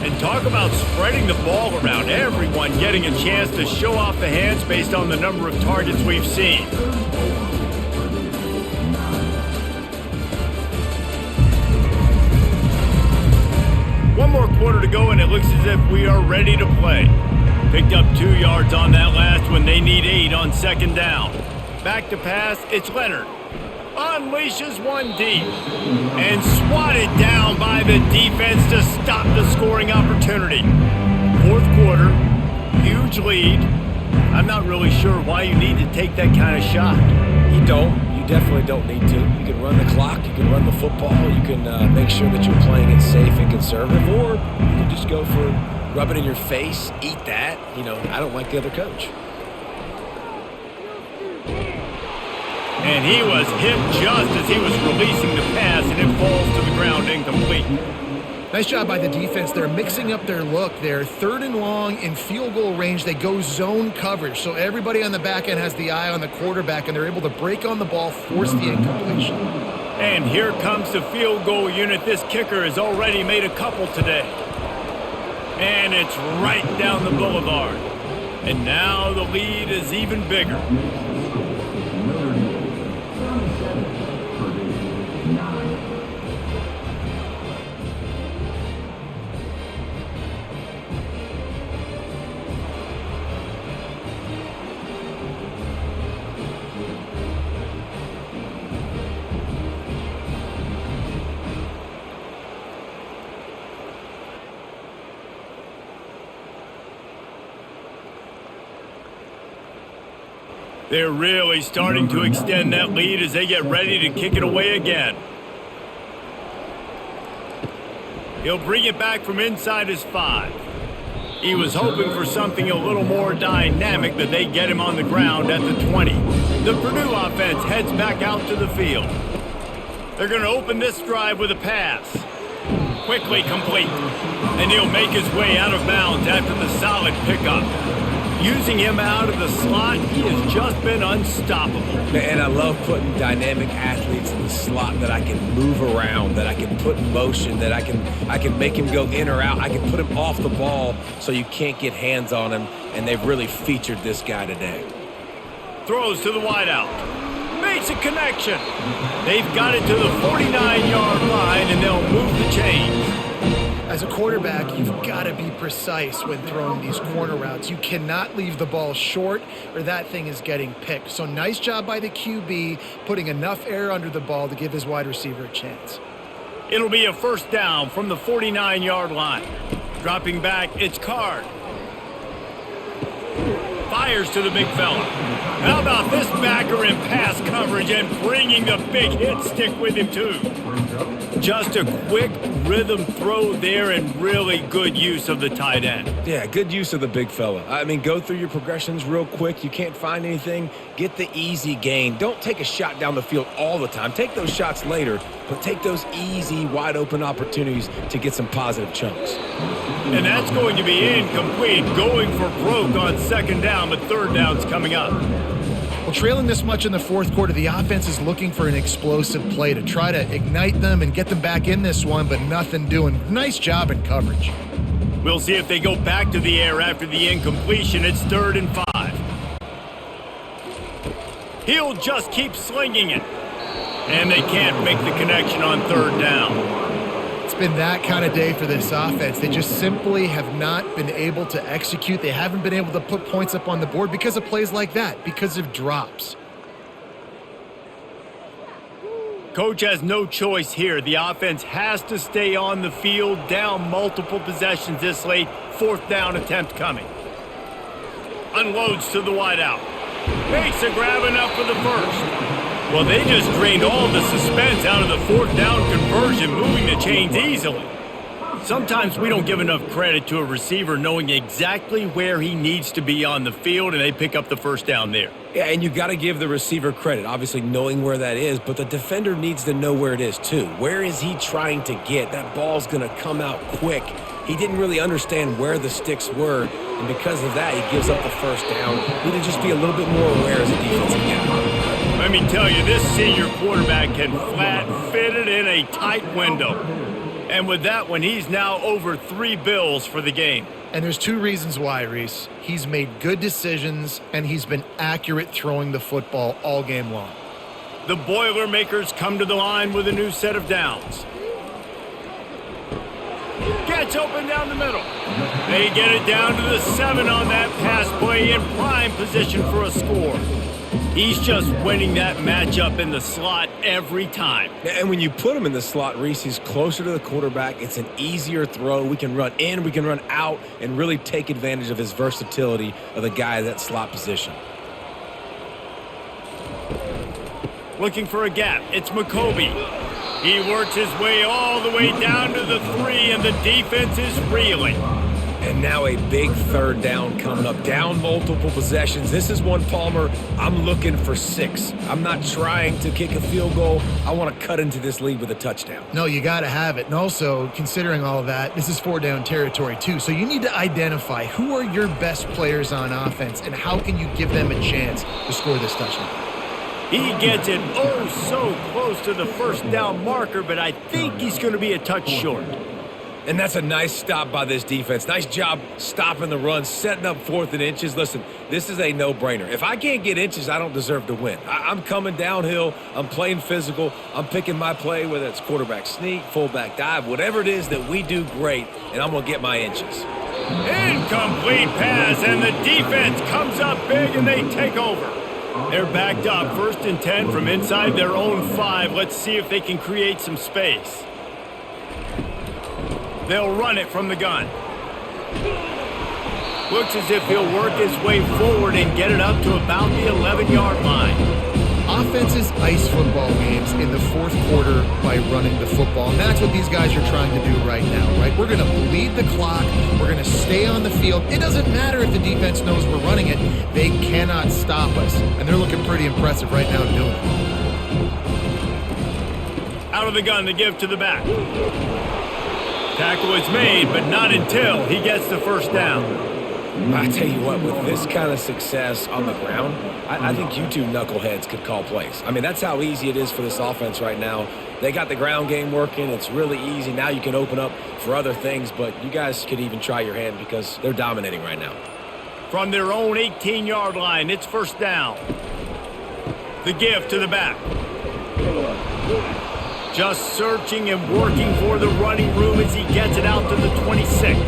And talk about spreading the ball around. Everyone getting a chance to show off the hands based on the number of targets we've seen. One more quarter to go, and it looks as if we are ready to play. Picked up 2 yards on that last one. They need 8 on second down. Back to pass, it's Leonard. Unleashes one deep. And swatted down by the defense to stop the scoring opportunity. Fourth quarter, huge lead. I'm not really sure why you need to take that kind of shot. You don't. You definitely don't need to. You can run the clock. You can run the football. You can make sure that you're playing it safe and conservative. Or you can just go for rub it in your face, eat that. You know, I don't like the other coach. And he was hit just as he was releasing the pass, and it falls to the ground incomplete. Nice job by the defense. They're mixing up their look. They're 3rd and long in field goal range. They go zone coverage, so everybody on the back end has the eye on the quarterback, and they're able to break on the ball, force the incompletion. And here comes the field goal unit. This kicker has already made a couple today. And it's right down the boulevard. And now the lead is even bigger. They're really starting to extend that lead as they get ready to kick it away again. He'll bring it back from inside his 5. He was hoping for something a little more dynamic, that they get him on the ground at the 20. The Purdue offense heads back out to the field. They're going to open this drive with a pass. Quickly complete. And he'll make his way out of bounds after the solid pickup. Using him out of the slot, he has just been unstoppable. And I love putting dynamic athletes in the slot that I can move around, that I can put in motion, that I can make him go in or out. I can put him off the ball so you can't get hands on him, and they've really featured this guy today. Throws to the wideout. Makes a connection. They've got it to the 49-yard line, and they'll move the chains. As a quarterback, you've got to be precise when throwing these corner routes. You cannot leave the ball short or that thing is getting picked. So nice job by the QB putting enough air under the ball to give his wide receiver a chance. It'll be a first down from the 49-yard line. Dropping back, it's Card. Fires to the big fella. How about this backer in pass coverage and bringing the big hit stick with him too? Just a quick rhythm throw there and really good use of the tight end. Yeah, good use of the big fella. I mean, go through your progressions real quick. You can't find anything. Get the easy gain. Don't take a shot down the field all the time. Take those shots later, but take those easy, wide-open opportunities to get some positive chunks. And that's going to be incomplete. Going for broke on second down, but third down's coming up. Well, trailing this much in the fourth quarter, the offense is looking for an explosive play to try to ignite them and get them back in this one, but nothing doing. Nice job in coverage. We'll see if they go back to the air after the incompletion. It's 3rd and 5. He'll just keep slinging it. And they can't make the connection on third down. It's been that kind of day for this offense. They just simply have not been able to execute. They haven't been able to put points up on the board because of plays like that, because of drops. Coach has no choice here. The offense has to stay on the field, down multiple possessions this late. 4th down attempt coming. Unloads to the wideout. Makes a grab enough for the first. Well, they just drained all the suspense out of the 4th down conversion, moving the chains easily. Sometimes we don't give enough credit to a receiver knowing exactly where he needs to be on the field, and they pick up the first down there. Yeah, and you got to give the receiver credit, obviously knowing where that is, but the defender needs to know where it is too. Where is he trying to get? That ball's going to come out quick. He didn't really understand where the sticks were, and because of that, he gives up the first down. Need to just be a little bit more aware as a defensive guy. Let me tell you, this senior quarterback can flat fit it in a tight window. And with that one, he's now over 3 bills for the game. And there's 2 reasons why, Reese. He's made good decisions, and he's been accurate throwing the football all game long. The Boilermakers come to the line with a new set of downs. Gets open down the middle. They get it down to the 7 on that pass play in prime position for a score. He's just winning that matchup in the slot every time. And when you put him in the slot, Reese, he's closer to the quarterback. It's an easier throw. We can run in, we can run out, and really take advantage of his versatility of the guy in that slot position. Looking for a gap. It's McCoby. He works his way all the way down to the 3, and the defense is reeling. And now a big 3rd down coming up. Down multiple possessions. This is one, Palmer, I'm looking for 6. I'm not trying to kick a field goal. I want to cut into this lead with a touchdown. No, you got to have it. And also, considering all of that, this is 4-down territory too. So you need to identify who are your best players on offense and how can you give them a chance to score this touchdown. He gets it so close to the first down marker, but I think he's going to be a touch short. And that's a nice stop by this defense. Nice job stopping the run, setting up 4th and inches. Listen, this is a no-brainer. If I can't get inches, I don't deserve to win. I'm coming downhill. I'm playing physical. I'm picking my play, whether it's quarterback sneak, fullback dive, whatever it is that we do great, and I'm going to get my inches. Incomplete pass, and the defense comes up big, and they take over. They're backed up, 1st and 10 from inside their own 5. Let's see if they can create some space. They'll run it from the gun. Looks as if he'll work his way forward and get it up to about the 11-yard line. Offenses ice football games in the 4th quarter by running the football, and that's what these guys are trying to do right now, right? We're going to bleed the clock. We're going to stay on the field. It doesn't matter if the defense knows we're running it. They cannot stop us, and they're looking pretty impressive right now doing it. Out of the gun, the give to the back. Tackle is made, but not until he gets the first down. I tell you what, with this kind of success on the ground, I think you 2 knuckleheads could call plays. I mean, that's how easy it is for this offense right now. They got the ground game working. It's really easy. Now you can open up for other things, but you guys could even try your hand because they're dominating right now. From their own 18-yard line, it's first down. The give to the back. Just searching and working for the running room as he gets it out to the 26.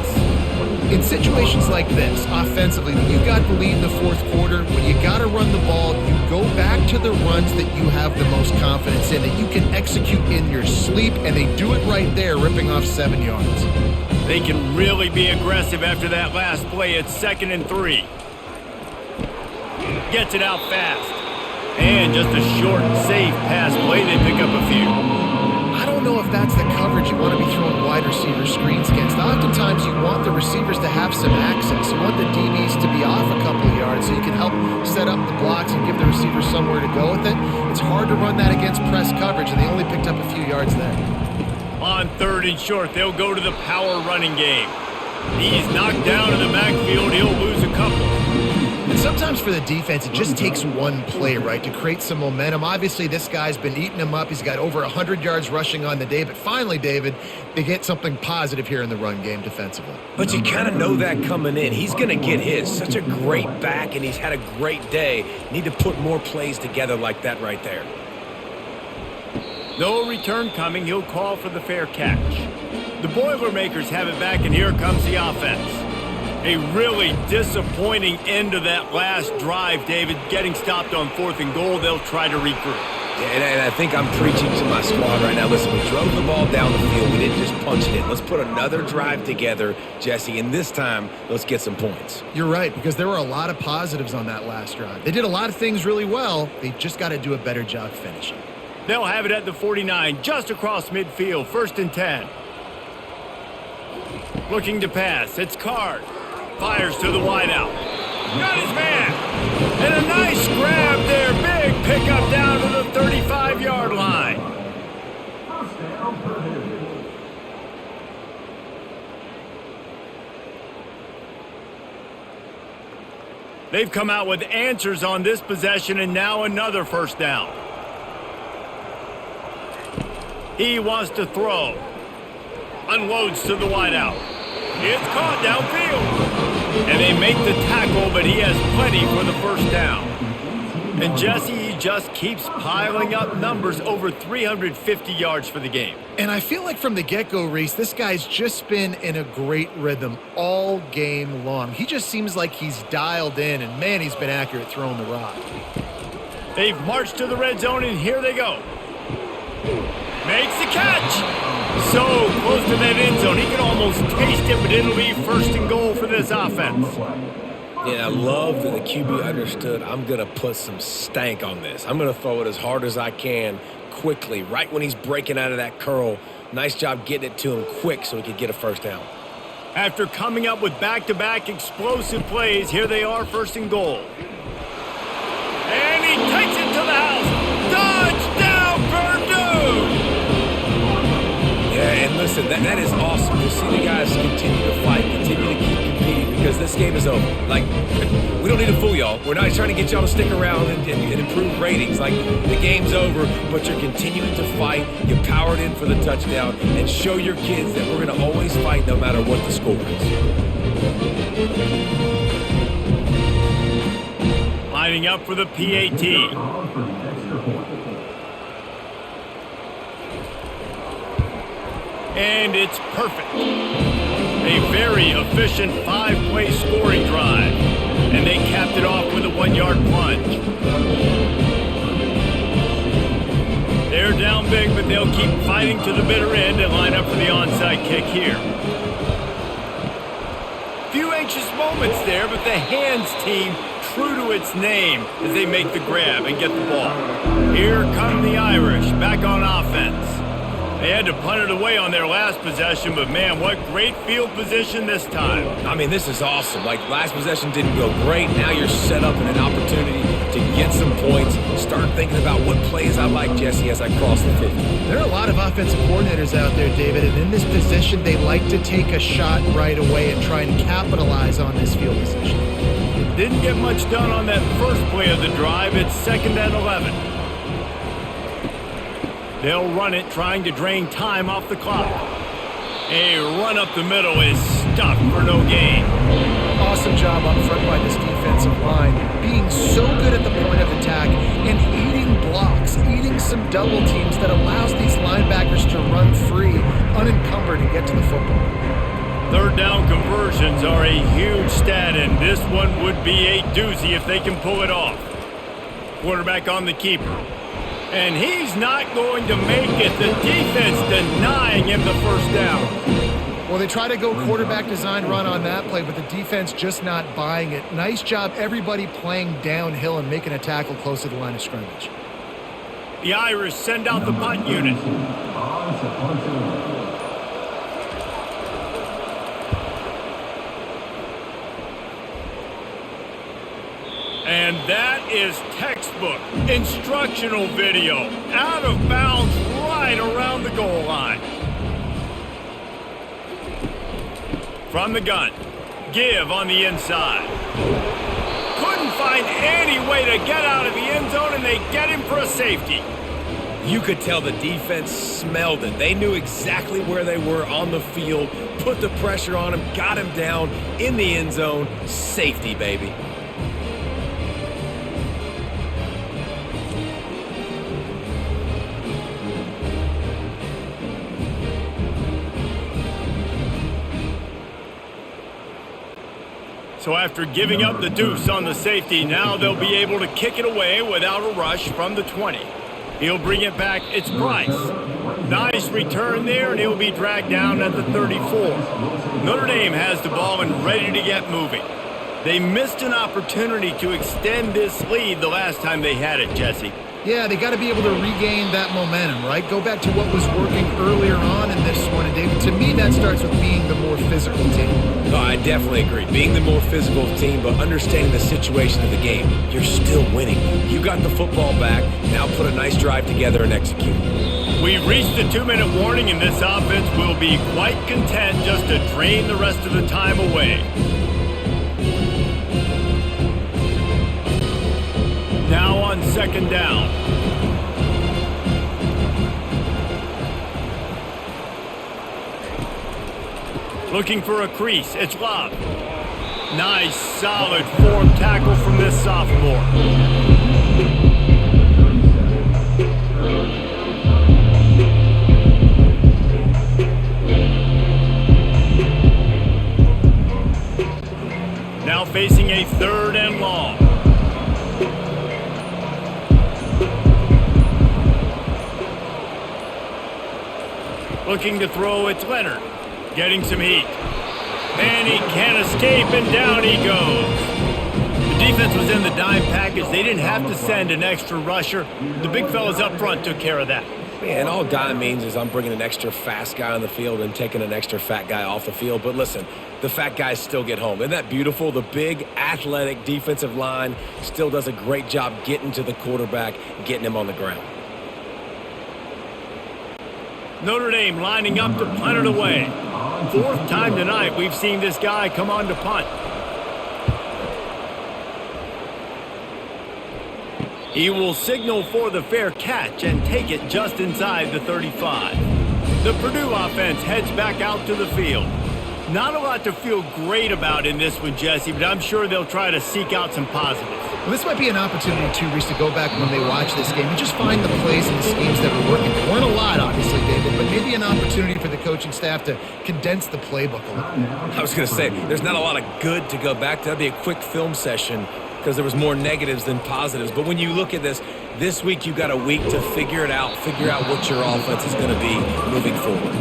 In situations like this, offensively, when you got the lead in the fourth quarter, when you got to run the ball, you go back to the runs that you have the most confidence in, that you can execute in your sleep, and they do it right there, ripping off 7 yards. They can really be aggressive after that last play at 2nd and 3. Gets it out fast. And just a short, safe pass play, they pick up a few. I don't know if that's the coverage you want to be throwing wide receiver screens against. Oftentimes you want the receivers to have some access. You want the DBs to be off a couple of yards so you can help set up the blocks and give the receivers somewhere to go with it. It's hard to run that against press coverage, and they only picked up a few yards there. On 3rd and short, they'll go to the power running game. He's knocked down in the backfield. He'll lose a couple. And sometimes for the defense, it just takes one play, right, to create some momentum. Obviously, this guy's been eating them up. He's got over 100 yards rushing on the day. But finally, David, they get something positive here in the run game defensively. But you kind of know that coming in. He's going to get his. Such a great back, and he's had a great day. Need to put more plays together like that right there. No return coming. He'll call for the fair catch. The Boilermakers have it back, and here comes the offense. A really disappointing end to that last drive, David. Getting stopped on 4th and goal, they'll try to regroup. Yeah, and I think I'm preaching to my squad right now. Listen, we drove the ball down the field. We didn't just punch it in. Let's put another drive together, Jesse, and this time, let's get some points. You're right, because there were a lot of positives on that last drive. They did a lot of things really well. They just got to do a better job finishing. They'll have it at the 49, just across midfield, 1st and 10. Looking to pass, it's Card. Fires to the wideout. Got his man. And a nice grab there. Big pickup down to the 35-yard line. They've come out with answers on this possession, and now another 1st down. He wants to throw. Unloads to the wideout. It's caught downfield. And they make the tackle, but he has plenty for the 1st down. And Jesse, he just keeps piling up numbers, over 350 yards for the game. And I feel like from the get-go, Reese, this guy's just been in a great rhythm all game long. He just seems like he's dialed in, and man, he's been accurate throwing the rock. They've marched to the red zone, and here they go. Makes the catch. So close to that end zone. He can almost taste it, but it'll be 1st and goal for this offense. Yeah, I love that the QB understood I'm going to put some stank on this. I'm going to throw it as hard as I can quickly, right when he's breaking out of that curl. Nice job getting it to him quick so he could get a 1st down. After coming up with back-to-back explosive plays, here they are, 1st and goal. And he takes it to the house. Touchdown, Purdue! Yeah, and listen, that is awesome to see the guys continue to fight, continue to keep competing, because this game is over. Like, we don't need to fool y'all. We're not trying to get y'all to stick around and improve ratings. Like, the game's over, but you're continuing to fight. You powered in for the touchdown, and show your kids that we're going to always fight no matter what the score is. Lining up for the PAT. And it's perfect. A very efficient 5-play scoring drive. And they capped it off with a 1-yard plunge. They're down big, but they'll keep fighting to the bitter end and line up for the onside kick here. Few anxious moments there, but the hands team true to its name as they make the grab and get the ball. Here come the Irish back on offense. They had to punt it away on their last possession, but man, what great field position this time. I mean, this is awesome. Like, last possession didn't go great. Now you're set up in an opportunity to get some points. Start thinking about what plays I like, Jesse, as I cross the 50. There are a lot of offensive coordinators out there, David, and in this position, they like to take a shot right away and try and capitalize on this field position. Didn't get much done on that first play of the drive. It's 2nd and 11. They'll run it, trying to drain time off the clock. A run up the middle is stuffed for no gain. Awesome job up front by this defensive line, being so good at the point of attack and eating blocks, eating some double teams that allows these linebackers are a huge stat, and this one would be a doozy if they can pull it off. Quarterback on the keeper. And he's not going to make it. The defense denying him the first down. Well, they try to go quarterback design run on that play, but the defense just not buying it. Nice job, everybody playing downhill and making a tackle close to the line of scrimmage. The Irish send out the punt unit. And that is textbook instructional video. Out of bounds right around the goal line. From the gun. Give on the inside. Couldn't find any way to get out of the end zone, and they get him for a safety. You could tell the defense smelled it. They knew exactly where they were on the field, put the pressure on him, got him down in the end zone. Safety, baby. So after giving up the deuce on the safety, now they'll be able to kick it away without a rush from the 20. He'll bring it back. It's Price. Nice return there, and he'll be dragged down at the 34. Notre Dame has the ball and ready to get moving. They missed an opportunity to extend this lead the last time they had it, Jesse. Yeah, they got to be able to regain that momentum, right? Go back to what was working earlier on in this one. And, David, to me, that starts with being the more physical team. No, I definitely agree. Being the more physical team, but understanding the situation of the game. You're still winning. You got the football back. Now put a nice drive together and execute. We've reached the 2-minute warning, and this offense will be quite content just to drain the rest of the time away. Now on second down. Looking for a crease. It's Love. Nice, solid form tackle from this sophomore. Now facing a 3rd and long. Looking to throw, it's Leonard. Getting some heat. And he can't escape, and down he goes. The defense was in the dime package. They didn't have to send an extra rusher. The big fellas up front took care of that. Man, all dime means is I'm bringing an extra fast guy on the field and taking an extra fat guy off the field. But listen, the fat guys still get home. Isn't that beautiful? The big, athletic defensive line still does a great job getting to the quarterback, getting him on the ground. Notre Dame lining up to punt it away. 4th time tonight we've seen this guy come on to punt. He will signal for the fair catch and take it just inside the 35. The Purdue offense heads back out to the field. Not a lot to feel great about in this one, Jesse, but I'm sure they'll try to seek out some positives. Well, this might be an opportunity, too, Reese, to go back when they watch this game and just find the plays and the schemes that were working. There weren't a lot, obviously, David, but maybe an opportunity for the coaching staff to condense the playbook a little bit. I was going to say, there's not a lot of good to go back to. That'd be a quick film session because there was more negatives than positives. But when you look at this week you got a week to figure it out, figure out what your offense is going to be moving forward.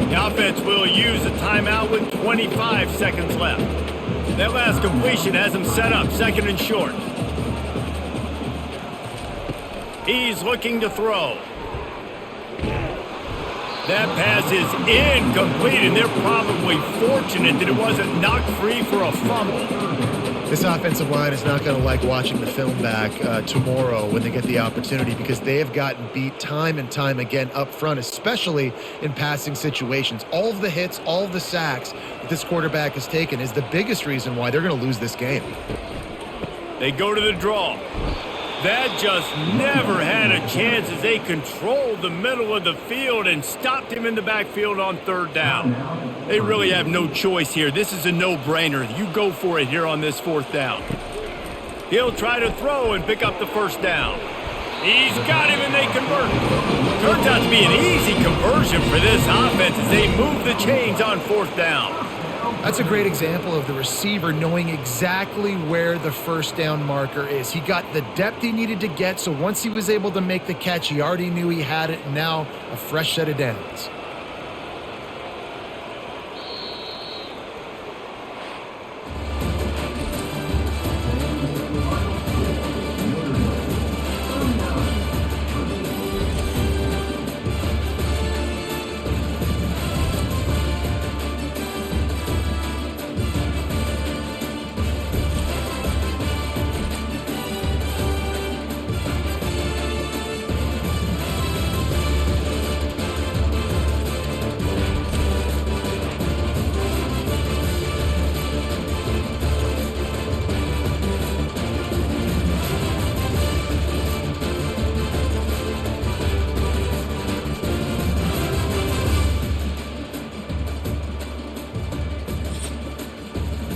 The offense will use a timeout with 25 seconds left. That last completion has him set up 2nd and short. He's looking to throw. That pass is incomplete, and they're probably fortunate that it wasn't knocked free for a fumble. This offensive line is not going to like watching the film back tomorrow when they get the opportunity because they have gotten beat time and time again up front, especially in passing situations. All of the hits, all of the sacks that this quarterback has taken is the biggest reason why they're going to lose this game. They go to the draw. That just never had a chance as they controlled the middle of the field and stopped him in the backfield on 3rd down. They really have no choice here. This is a no-brainer. You go for it here on this 4th down. He'll try to throw and pick up the 1st down. He's got him, and they convert. Turns out to be an easy conversion for this offense as they move the chains on 4th down. That's a great example of the receiver knowing exactly where the first down marker is. He got the depth he needed to get, so once he was able to make the catch, he already knew he had it, and now a fresh set of downs.